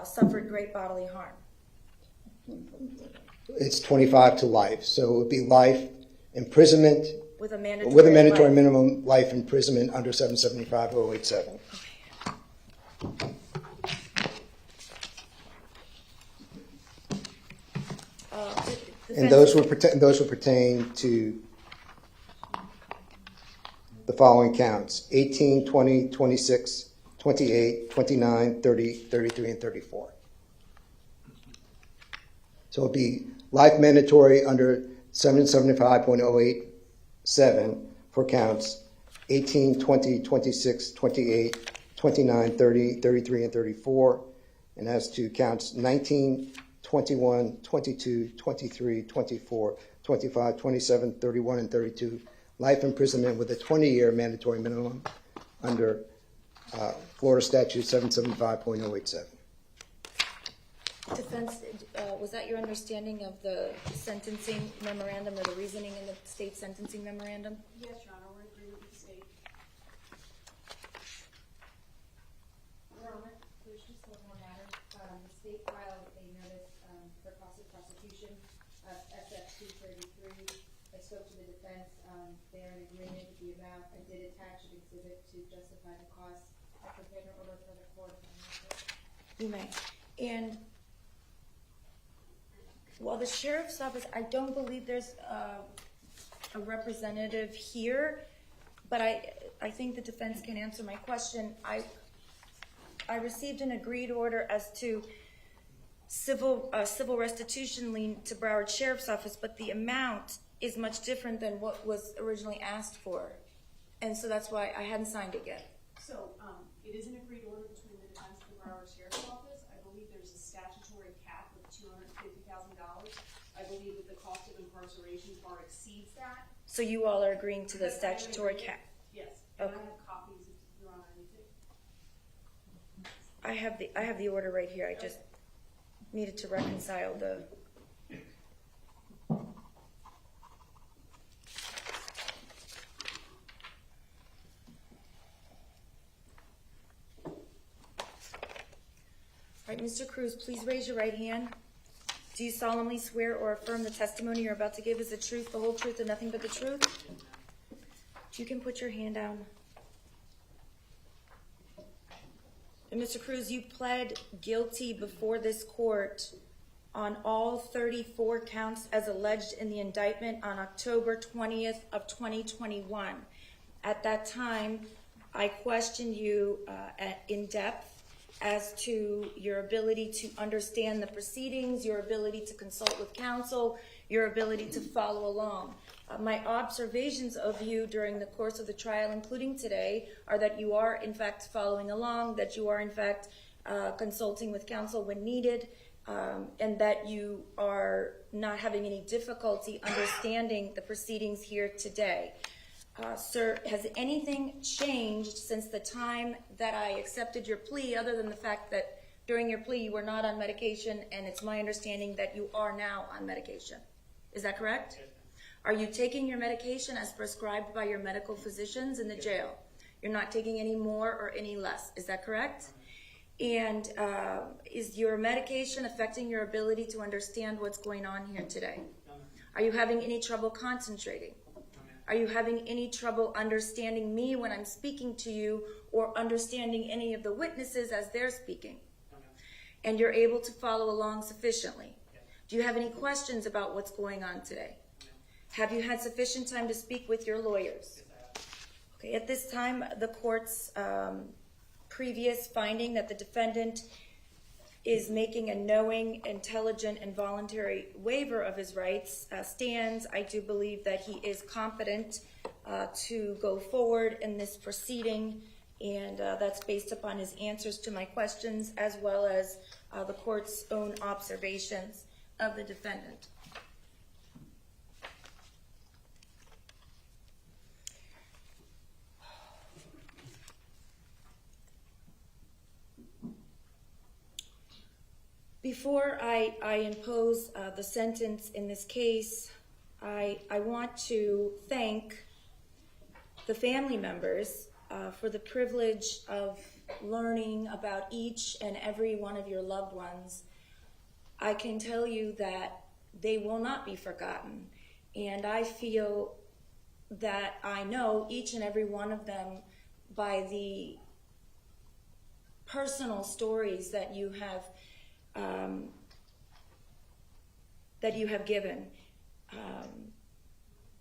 Speaker 1: suffered great bodily harm?
Speaker 13: It's 25 to life. So it would be life imprisonment
Speaker 1: With a mandatory, life.
Speaker 13: minimum life imprisonment under 775.087. And those would pertain to the following counts: 18, 20, 26, 28, 29, 30, 33, and 34. So it would be life mandatory under 775.087 for counts 18, 20, 26, 28, 29, 30, 33, and 34. And as to counts 19, 21, 22, 23, 24, 25, 27, 31, and 32, life imprisonment with a 20-year mandatory minimum under Florida Statute 775.087.
Speaker 1: Defense, was that your understanding of the sentencing memorandum or the reasoning in the state sentencing memorandum?
Speaker 12: Yes, Your Honor, we're in agreement with the state.
Speaker 16: Your Honor, there's just one more matter. The state filed a notice for cost of prosecution of SF-233. I spoke to the defense. They're in agreement with the amount. I did attach an exhibit to justify the cost. I prepared an order for the court.
Speaker 1: You may. And while the sheriff's office, I don't believe there's a representative here, but I think the defense can answer my question. I received an agreed order as to civil restitution lien to Broward Sheriff's Office, but the amount is much different than what was originally asked for. And so that's why I hadn't signed it yet.
Speaker 12: So it is an agreed order between the defense and the Broward Sheriff's Office. I believe there's a statutory cap of $250,000. I believe that the cost of incarceration far exceeds that.
Speaker 1: So you all are agreeing to the statutory cap?
Speaker 12: Yes.
Speaker 1: Okay.
Speaker 12: And I have copies if Your Honor needs it.
Speaker 1: I have the order right here. I just needed to reconcile the. All right, Mr. Cruz, please raise your right hand. Do you solemnly swear or affirm the testimony you're about to give is the truth, the whole truth, and nothing but the truth? You can put your hand down. And Mr. Cruz, you pled guilty before this court on all 34 counts as alleged in the indictment on October 20th of 2021. At that time, I questioned you in depth as to your ability to understand the proceedings, your ability to consult with counsel, your ability to follow along. My observations of you during the course of the trial, including today, are that you are in fact following along, that you are in fact consulting with counsel when needed, and that you are not having any difficulty understanding the proceedings here today. Sir, has anything changed since the time that I accepted your plea, other than the fact that during your plea you were not on medication, and it's my understanding that you are now on medication? Is that correct? Yes. Are you taking your medication as prescribed by your medical physicians in the jail? You're not taking any more or any less, is that correct? And is your medication affecting your ability to understand what's going on here today? Are you having any trouble concentrating? Are you having any trouble understanding me when I'm speaking to you, or understanding any of the witnesses as they're speaking? And you're able to follow along sufficiently? Do you have any questions about what's going on today? Have you had sufficient time to speak with your lawyers? Okay, at this time, the court's previous finding that the defendant is making a knowing, intelligent, and voluntary waiver of his rights stands. I do believe that he is competent to go forward in this proceeding, and that's based upon his answers to my questions, as well as the court's own observations of the defendant. Before I impose the sentence in this case, I want to thank the family members for the privilege of learning about each and every one of your loved ones. I can tell you that they will not be forgotten, and I feel that I know each and every one of them by the personal stories that you have given.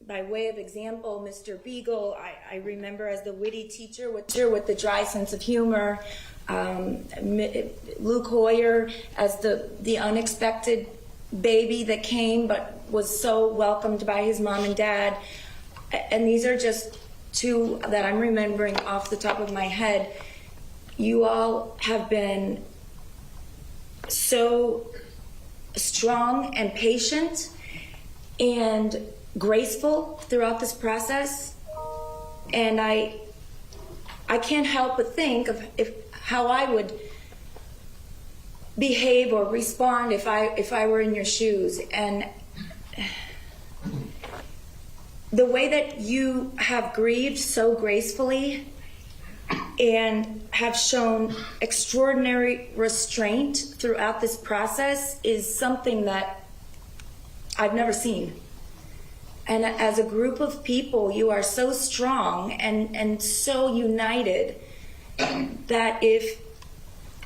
Speaker 1: By way of example, Mr. Beagle, I remember as the witty teacher with the dry sense of humor. Luke Hoyer as the unexpected baby that came but was so welcomed by his mom and dad. And these are just two that I'm remembering off the top of my head. You all have been so strong and patient and graceful throughout this process, and I can't help but think of how I would behave or respond if I were in your shoes. And the way that you have grieved so gracefully and have shown extraordinary restraint throughout this process is something that I've never seen. And as a group of people, you are so strong and so united that if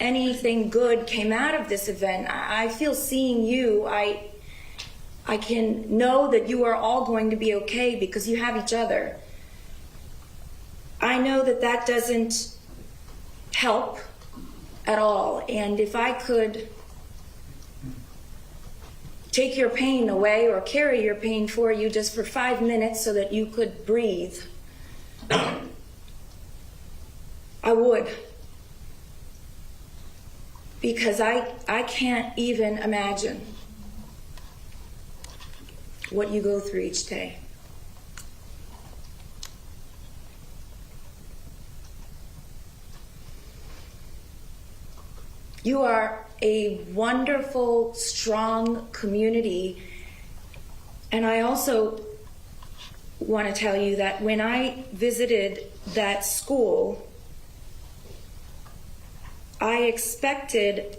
Speaker 1: anything good came out of this event, I feel seeing you, I can know that you are all going to be okay because you have each other. I know that that doesn't help at all, and if I could take your pain away or carry your pain for you just for 5 minutes so that you could breathe, I would. Because I can't even imagine what you go through each day. You are a wonderful, strong community. And I also want to tell you that when I visited that school, I expected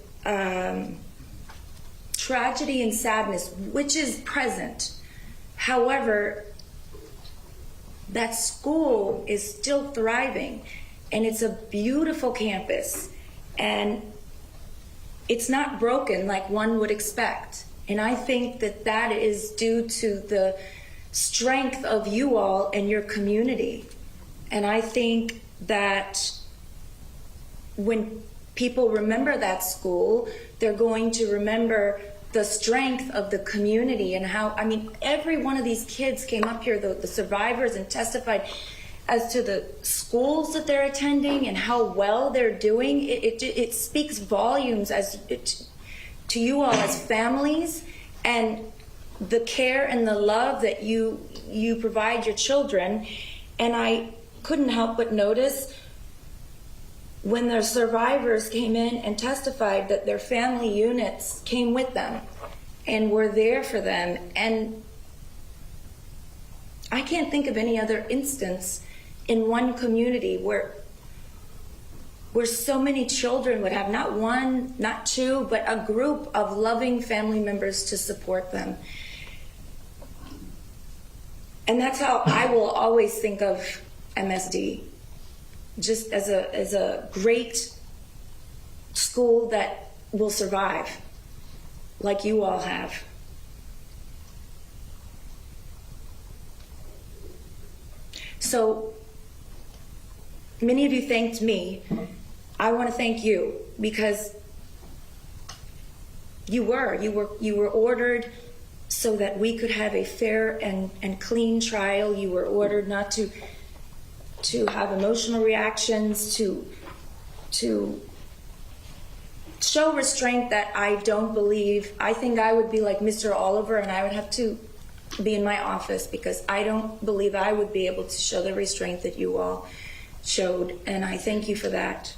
Speaker 1: tragedy and sadness, which is present. However, that school is still thriving, and it's a beautiful campus, and it's not broken like one would expect. And I think that that is due to the strength of you all and your community. And I think that when people remember that school, they're going to remember the strength of the community and how, I mean, every one of these kids came up here, the survivors, and testified as to the schools that they're attending and how well they're doing. It speaks volumes as to you all as families and the care and the love that you provide your children. And I couldn't help but notice when the survivors came in and testified that their family units came with them and were there for them. And I can't think of any other instance in one community where so many children would have not one, not two, but a group of loving family members to support them. And that's how I will always think of MSD, just as a great school that will survive, like you all have. So many of you thanked me. I want to thank you because you were ordered so that we could have a fair and clean trial. You were ordered not to have emotional reactions, to show restraint that I don't believe. I think I would be like Mr. Oliver and I would have to be in my office because I don't believe I would be able to show the restraint that you all showed, and I thank you for that.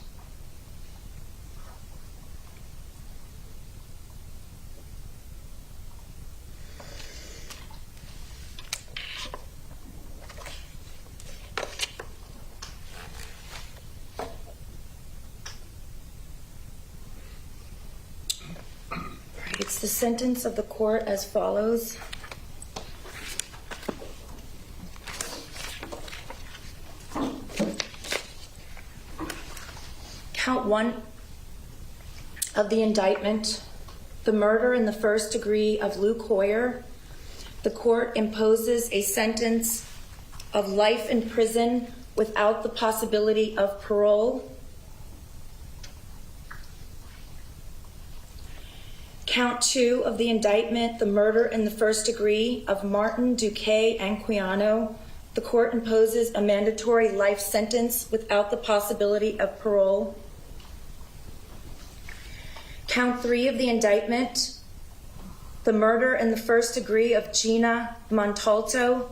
Speaker 1: It's the sentence of the court as follows. Count 1 of the indictment, the murder in the first degree of Luke Hoyer. The court imposes a sentence of life in prison without the possibility of parole. Count 2 of the indictment, the murder in the first degree of Martin, Duque, and Quiano. The court imposes a mandatory life sentence without the possibility of parole. Count 3 of the indictment, the murder in the first degree of Gina Montalto.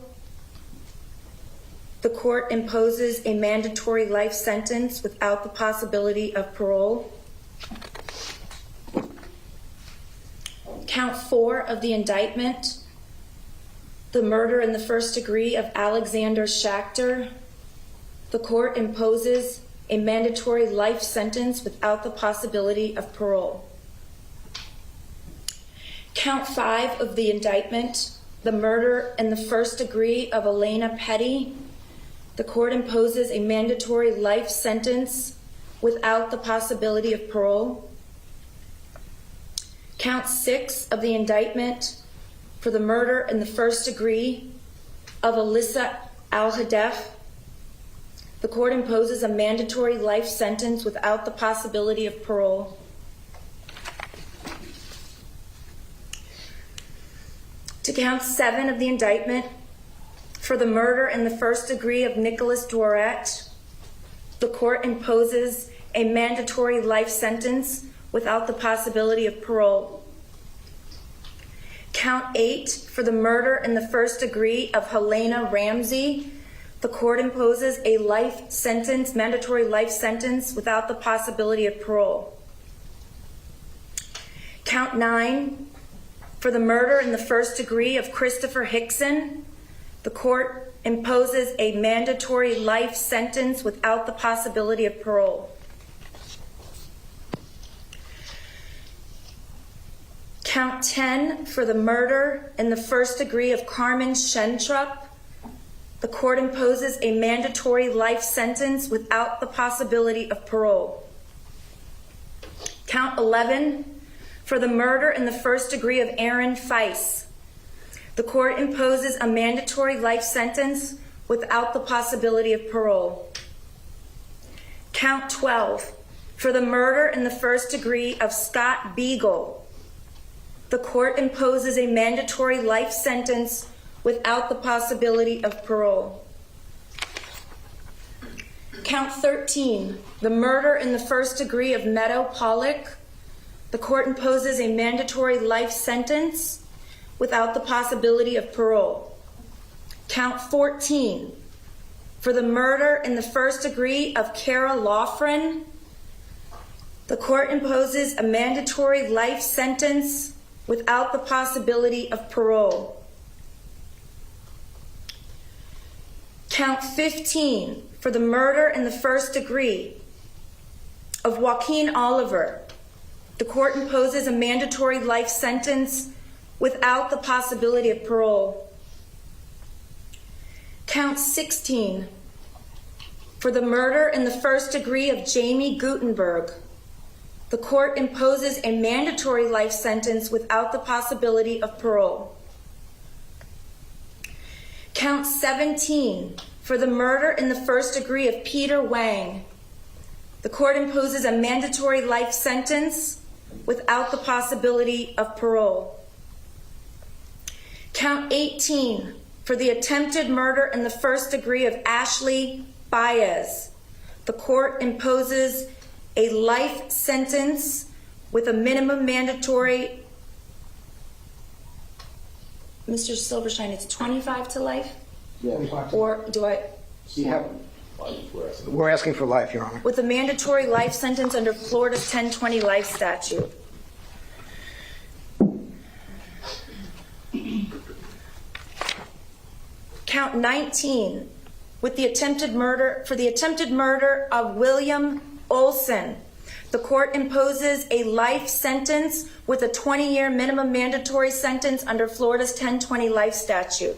Speaker 1: The court imposes a mandatory life sentence without the possibility of parole. Count 4 of the indictment, the murder in the first degree of Alexander Schachter. The court imposes a mandatory life sentence without the possibility of parole. Count 5 of the indictment, the murder in the first degree of Elena Petty. The court imposes a mandatory life sentence without the possibility of parole. Count 6 of the indictment for the murder in the first degree of Alyssa Al-Hadef. The court imposes a mandatory life sentence without the possibility of parole. To count 7 of the indictment for the murder in the first degree of Nicholas Dworet, the court imposes a mandatory life sentence without the possibility of parole. Count 8 for the murder in the first degree of Helena Ramsey, the court imposes a life sentence, mandatory life sentence without the possibility of parole. Count 9 for the murder in the first degree of Christopher Hickson, the court imposes a mandatory life sentence without the possibility of parole. Count 10 for the murder in the first degree of Carmen Schentrup, the court imposes a mandatory life sentence without the possibility of parole. Count 11 for the murder in the first degree of Aaron Feiss, the court imposes a mandatory life sentence without the possibility of parole. Count 12 for the murder in the first degree of Scott Beagle, the court imposes a mandatory life sentence without the possibility of parole. Count 13, the murder in the first degree of Meadow Pollock, The court imposes a mandatory life sentence without the possibility of parole. Count 14, for the murder in the first degree of Kara Loughran, the court imposes a mandatory life sentence without the possibility of parole. Count 15, for the murder in the first degree of Joaquin Oliver, the court imposes a mandatory life sentence without the possibility of parole. Count 16, for the murder in the first degree of Jamie Gutenberg, the court imposes a mandatory life sentence without the possibility of parole. Count 17, for the murder in the first degree of Peter Wang, the court imposes a mandatory life sentence without the possibility of parole. Count 18, for the attempted murder in the first degree of Ashley Baez, the court imposes a life sentence with a minimum mandatory. Mr. Silverstein, it's 25 to life?
Speaker 13: Yeah.
Speaker 1: Or do I?
Speaker 13: We're asking for life, Your Honor.
Speaker 1: With a mandatory life sentence under Florida's 1020 life statute. Count 19, with the attempted murder, for the attempted murder of William Olson, the court imposes a life sentence with a 20-year minimum mandatory sentence under Florida's 1020 life statute.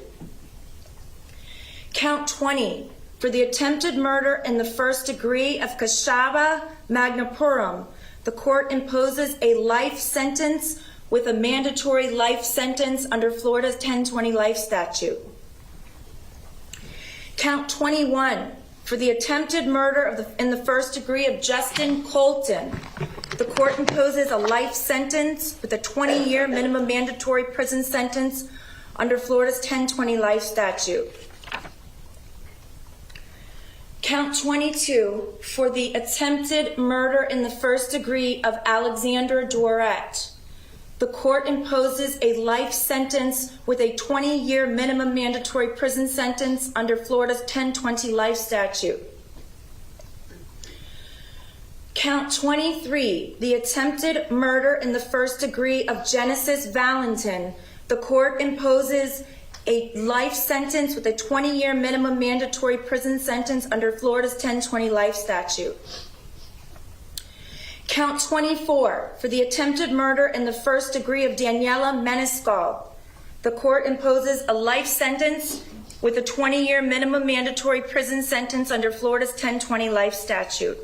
Speaker 1: Count 20, for the attempted murder in the first degree of Kashava Magnapuram, the court imposes a life sentence with a mandatory life sentence under Florida's 1020 life statute. Count 21, for the attempted murder in the first degree of Justin Colton, the court imposes a life sentence with a 20-year minimum mandatory prison sentence under Florida's 1020 life statute. Count 22, for the attempted murder in the first degree of Alexander Dorette, the court imposes a life sentence with a 20-year minimum mandatory prison sentence under Florida's 1020 life statute. Count 23, the attempted murder in the first degree of Genesis Valentin, the court imposes a life sentence with a 20-year minimum mandatory prison sentence under Florida's 1020 life statute. Count 24, for the attempted murder in the first degree of Daniela Menescal, the court imposes a life sentence with a 20-year minimum mandatory prison sentence under Florida's 1020 life statute.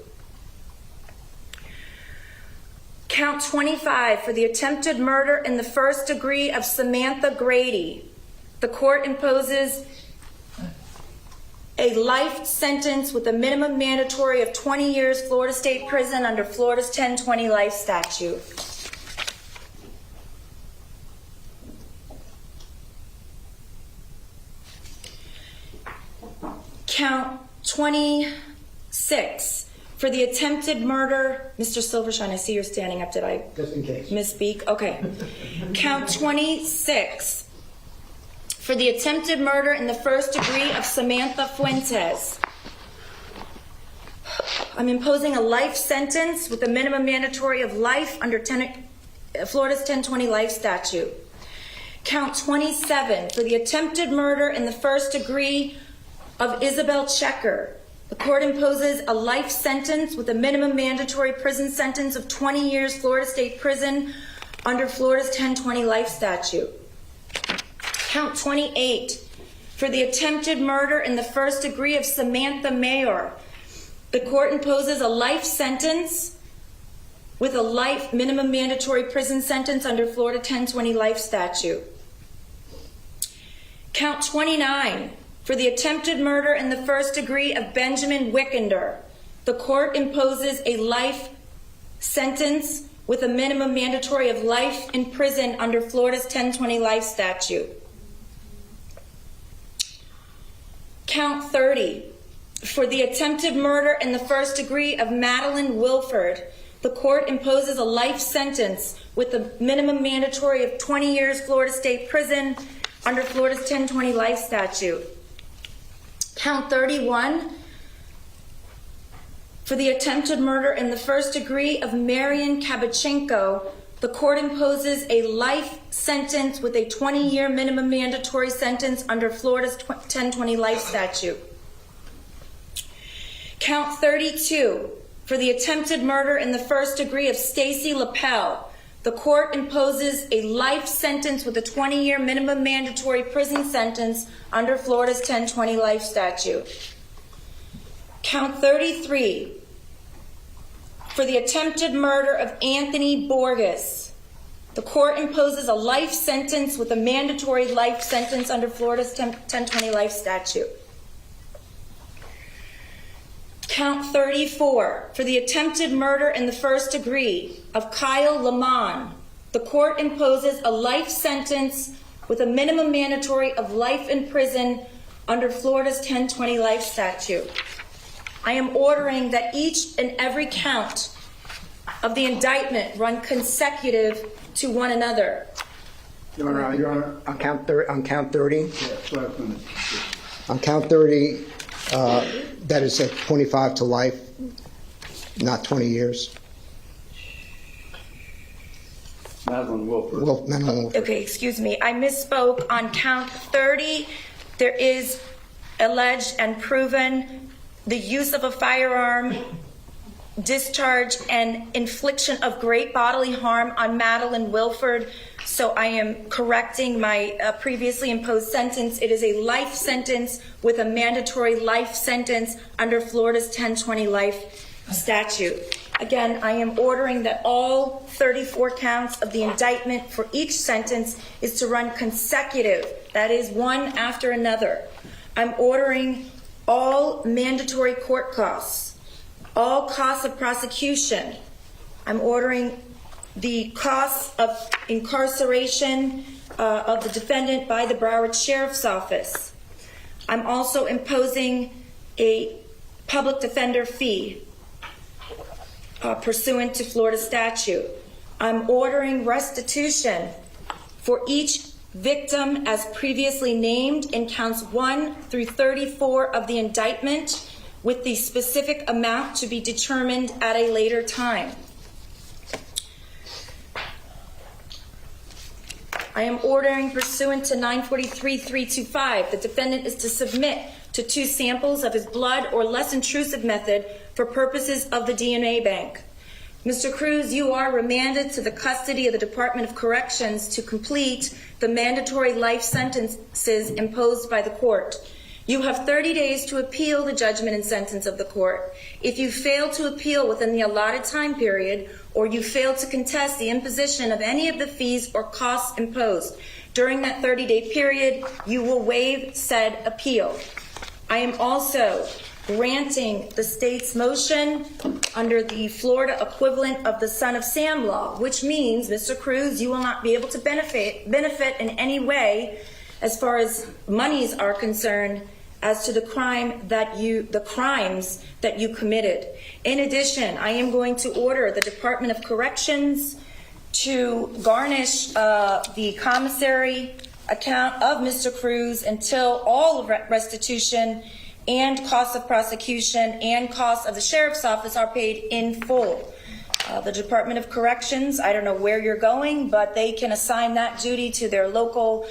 Speaker 1: Count 25, for the attempted murder in the first degree of Samantha Grady, the court imposes a life sentence with a minimum mandatory of 20 years Florida State Prison under Florida's 1020 life statute. Count 26, for the attempted murder. Mr. Silverstein, I see you're standing up. Did I
Speaker 13: just in case
Speaker 1: misspeak? Okay. Count 26, for the attempted murder in the first degree of Samantha Fuentes. I'm imposing a life sentence with a minimum mandatory of life under Florida's 1020 life statute. Count 27, for the attempted murder in the first degree of Isabel Checker. The court imposes a life sentence with a minimum mandatory prison sentence of 20 years Florida State Prison under Florida's 1020 life statute. Count 28, for the attempted murder in the first degree of Samantha Mayor. The court imposes a life sentence with a life minimum mandatory prison sentence under Florida 1020 life statute. Count 29, for the attempted murder in the first degree of Benjamin Wickender. The court imposes a life sentence with a minimum mandatory of life in prison under Florida's 1020 life statute. Count 30, for the attempted murder in the first degree of Madeline Wilford. the court imposes a life sentence with a minimum mandatory of 20 years Florida State Prison under Florida's 1020 Life Statute. Count 31, for the attempted murder in the first degree of Marian Kabachenko, the court imposes a life sentence with a 20-year minimum mandatory sentence under Florida's 1020 Life Statute. Count 32, for the attempted murder in the first degree of Stacy Lapel, the court imposes a life sentence with a 20-year minimum mandatory prison sentence under Florida's 1020 Life Statute. Count 33, for the attempted murder of Anthony Borges, the court imposes a life sentence with a mandatory life sentence under Florida's 1020 Life Statute. Count 34, for the attempted murder in the first degree of Kyle Lamont, the court imposes a life sentence with a minimum mandatory of life in prison under Florida's 1020 Life Statute. I am ordering that each and every count of the indictment run consecutive to one another.
Speaker 13: Your Honor, on count 30,
Speaker 14: Yeah, so I'm gonna-
Speaker 13: on count 30, that is at 25 to life, not 20 years.
Speaker 14: Madeline Wilford.
Speaker 13: Madeline Wilford.
Speaker 1: Okay, excuse me. I misspoke. On count 30, there is alleged and proven the use of a firearm, discharge, and infliction of great bodily harm on Madeline Wilford. So I am correcting my previously imposed sentence. It is a life sentence with a mandatory life sentence under Florida's 1020 Life Statute. Again, I am ordering that all 34 counts of the indictment for each sentence is to run consecutive. That is, one after another. I'm ordering all mandatory court costs, all costs of prosecution. I'm ordering the costs of incarceration of the defendant by the Broward Sheriff's Office. I'm also imposing a public defender fee pursuant to Florida statute. I'm ordering restitution for each victim as previously named in counts 1 through 34 of the indictment, with the specific amount to be determined at a later time. I am ordering pursuant to 943-325, the defendant is to submit to 2 samples of his blood or less intrusive method for purposes of the DNA bank. Mr. Cruz, you are remanded to the custody of the Department of Corrections to complete the mandatory life sentences imposed by the court. You have 30 days to appeal the judgment and sentence of the court. If you fail to appeal within the allotted time period, or you fail to contest the imposition of any of the fees or costs imposed during that 30-day period, you will waive said appeal. I am also granting the state's motion under the Florida equivalent of the Son of Sam law, which means, Mr. Cruz, you will not be able to benefit in any way as far as monies are concerned as to the crimes that you committed. In addition, I am going to order the Department of Corrections to garnish the commissary account of Mr. Cruz until all restitution and costs of prosecution and costs of the Sheriff's Office are paid in full. The Department of Corrections, I don't know where you're going, but they can assign that duty to their local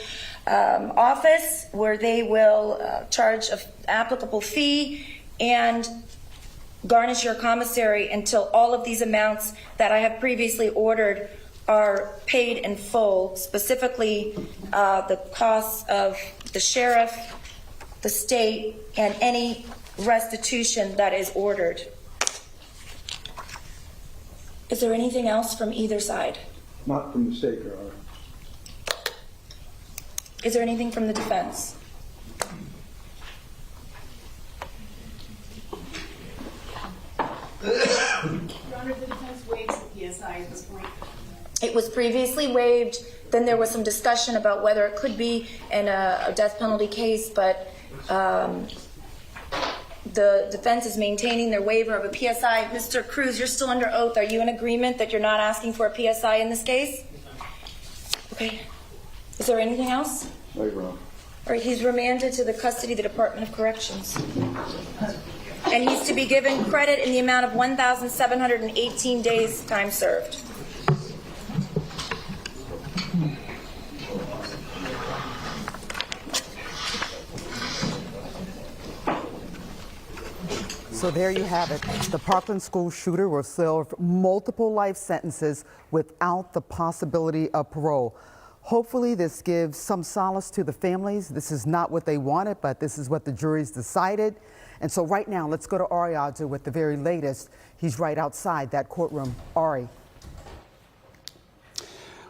Speaker 1: office, where they will charge an applicable fee and garnish your commissary until all of these amounts that I have previously ordered are paid in full, specifically the costs of the sheriff, the state, and any restitution that is ordered. Is there anything else from either side?
Speaker 14: Not from the state, Your Honor.
Speaker 1: Is there anything from the defense?
Speaker 12: Your Honor, the defense waives the PSI at this point.
Speaker 1: It was previously waived. Then there was some discussion about whether it could be in a death penalty case, but The defense is maintaining their waiver of a PSI. Mr. Cruz, you're still under oath. Are you in agreement that you're not asking for a PSI in this case? Okay. Is there anything else?
Speaker 4: No, Your Honor.
Speaker 1: All right, he's remanded to the custody of the Department of Corrections. And he's to be given credit in the amount of 1,718 days time served.
Speaker 17: So there you have it. The Parkland school shooter will serve multiple life sentences without the possibility of parole. Hopefully this gives some solace to the families. This is not what they wanted, but this is what the jury's decided. And so right now, let's go to Ari Adja with the very latest. He's right outside that courtroom. Ari.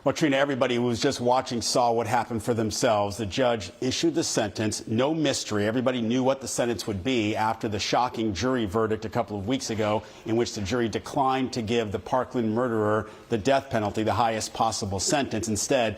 Speaker 18: Well, Trina, everybody who was just watching saw what happened for themselves. The judge issued the sentence, no mystery. Everybody knew what the sentence would be after the shocking jury verdict a couple of weeks ago in which the jury declined to give the Parkland murderer the death penalty, the highest possible sentence. Instead,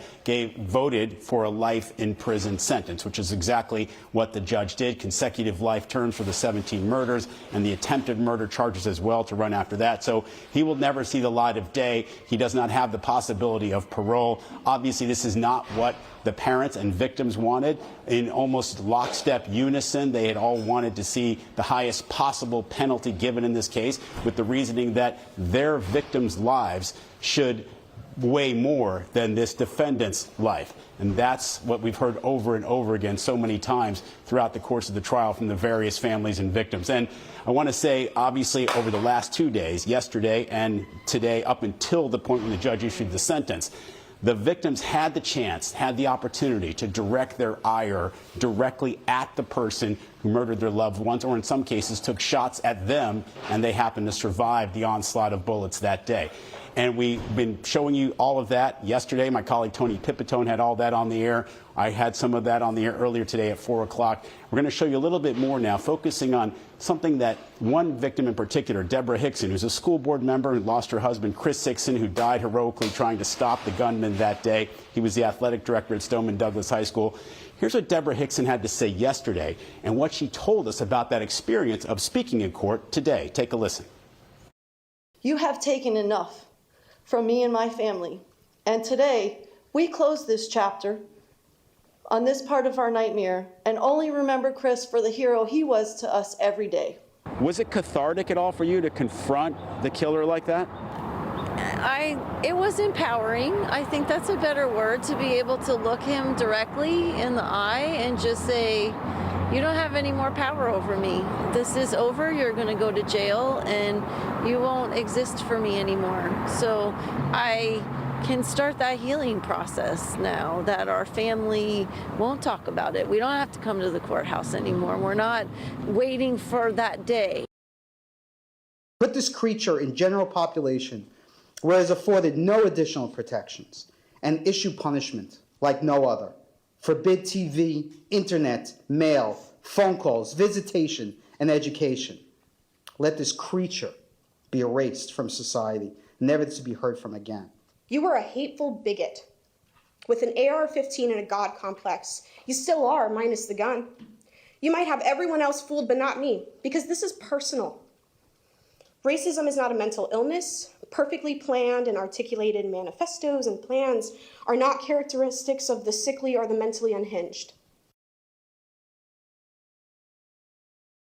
Speaker 18: voted for a life in prison sentence, which is exactly what the judge did. Consecutive life terms for the 17 murders and the attempted murder charges as well to run after that. So he will never see the light of day. He does not have the possibility of parole. Obviously, this is not what the parents and victims wanted. In almost lockstep unison, they had all wanted to see the highest possible penalty given in this case, with the reasoning that their victims' lives should weigh more than this defendant's life. And that's what we've heard over and over again so many times throughout the course of the trial from the various families and victims. And I want to say, obviously, over the last 2 days, yesterday and today, up until the point when the judge issued the sentence, the victims had the chance, had the opportunity to direct their ire directly at the person who murdered their loved ones, or in some cases took shots at them, and they happened to survive the onslaught of bullets that day. And we've been showing you all of that yesterday. My colleague Tony Pipitone had all that on the air. I had some of that on the air earlier today at 4 o'clock. We're going to show you a little bit more now, focusing on something that one victim in particular, Deborah Hickson, who's a school board member who lost her husband, Chris Hickson, who died heroically trying to stop the gunman that day. He was the athletic director at Stoneman Douglas High School. Here's what Deborah Hickson had to say yesterday and what she told us about that experience of speaking in court today. Take a listen.
Speaker 19: You have taken enough from me and my family. And today, we close this chapter on this part of our nightmare and only remember Chris for the hero he was to us every day.
Speaker 18: Was it cathartic at all for you to confront the killer like that?
Speaker 19: It was empowering. I think that's a better word, to be able to look him directly in the eye and just say, you don't have any more power over me. This is over. You're going to go to jail and you won't exist for me anymore. So I can start that healing process now that our family won't talk about it. We don't have to come to the courthouse anymore. We're not waiting for that day.
Speaker 20: Put this creature in general population where it is afforded no additional protections and issue punishment like no other. Forbid TV, internet, mail, phone calls, visitation, and education. Let this creature be erased from society, never to be heard from again.
Speaker 21: You were a hateful bigot with an AR-15 and a God complex. You still are, minus the gun. You might have everyone else fooled, but not me, because this is personal. Racism is not a mental illness. Perfectly planned and articulated manifestos and plans are not characteristics of the sickly or the mentally unhinged.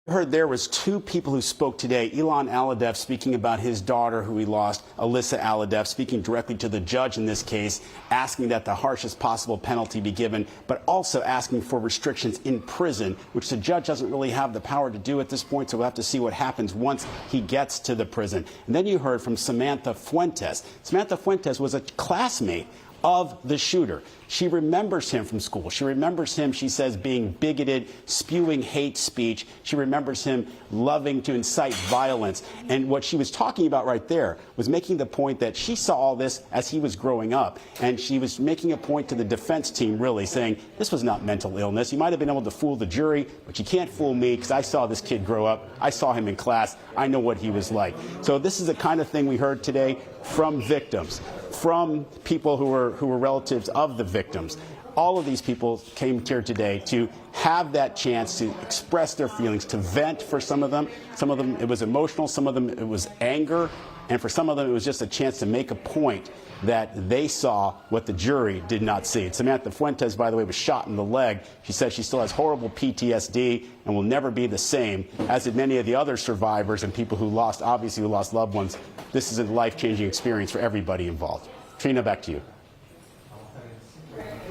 Speaker 18: I heard there was two people who spoke today. Ilan Aladef speaking about his daughter who he lost, Alyssa Aladef, speaking directly to the judge in this case, asking that the harshest possible penalty be given, but also asking for restrictions in prison, which the judge doesn't really have the power to do at this point, so we'll have to see what happens once he gets to the prison. And then you heard from Samantha Fuentes. Samantha Fuentes was a classmate of the shooter. She remembers him from school. She remembers him, she says, being bigoted, spewing hate speech. She remembers him loving to incite violence. And what she was talking about right there was making the point that she saw all this as he was growing up. And she was making a point to the defense team, really, saying, this was not mental illness. You might have been able to fool the jury, but you can't fool me because I saw this kid grow up. I saw him in class. I know what he was like. So this is the kind of thing we heard today from victims, from people who were relatives of the victims. all of these people came here today to have that chance to express their feelings, to vent for some of them. Some of them it was emotional, some of them it was anger, and for some of them it was just a chance to make a point that they saw what the jury did not see. Samantha Fuentes, by the way, was shot in the leg. She says she still has horrible PTSD and will never be the same, as did many of the other survivors and people who lost loved ones. This is a life-changing experience for everybody involved. Trina, back to you.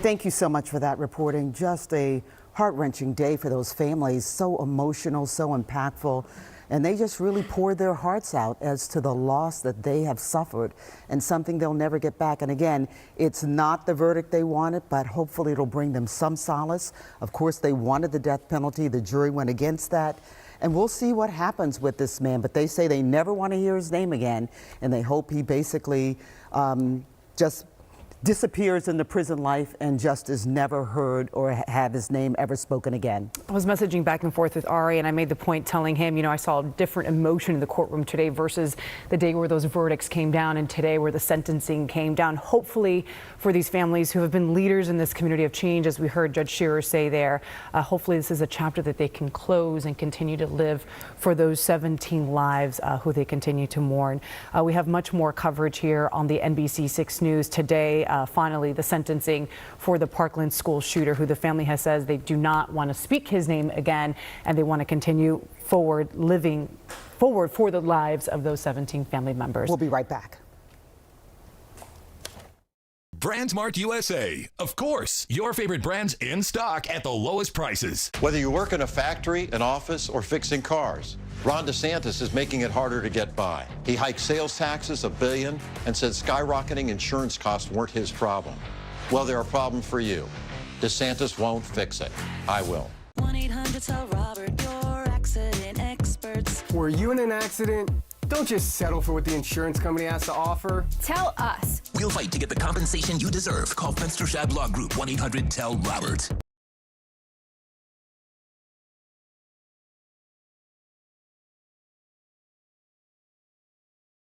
Speaker 17: Thank you so much for that reporting. Just a heart-wrenching day for those families, so emotional, so impactful. And they just really poured their hearts out as to the loss that they have suffered and something they'll never get back. And again, it's not the verdict they wanted, but hopefully it'll bring them some solace. Of course, they wanted the death penalty. The jury went against that. And we'll see what happens with this man. But they say they never want to hear his name again. And they hope he basically just disappears into prison life and just is never heard or have his name ever spoken again.
Speaker 5: I was messaging back and forth with Ari, and I made the point telling him, I saw a different emotion in the courtroom today versus the day where those verdicts came down and today where the sentencing came down. Hopefully for these families who have been leaders in this community of change, as we heard Judge Shearer say there, hopefully this is a chapter that they can close and continue to live for those 17 lives who they continue to mourn. We have much more coverage here on the NBC6 News today. Finally, the sentencing for the Parkland school shooter, who the family has says they do not want to speak his name again, and they want to continue living forward for the lives of those 17 family members.
Speaker 17: We'll be right back.
Speaker 22: BrandSmart USA. Of course, your favorite brands in stock at the lowest prices.
Speaker 23: Whether you work in a factory, an office, or fixing cars, Ron DeSantis is making it harder to get by. He hiked sales taxes $1 billion and said skyrocketing insurance costs weren't his problem. Well, they're a problem for you. DeSantis won't fix it. I will.
Speaker 24: 1-800-TELL-ROBERT, your accident experts.
Speaker 25: Were you in an accident? Don't just settle for what the insurance company has to offer.
Speaker 24: Tell us.
Speaker 22: We'll fight to get the compensation you deserve. Call Fenster Schab Law Group, 1-800-TELL-ROBERT.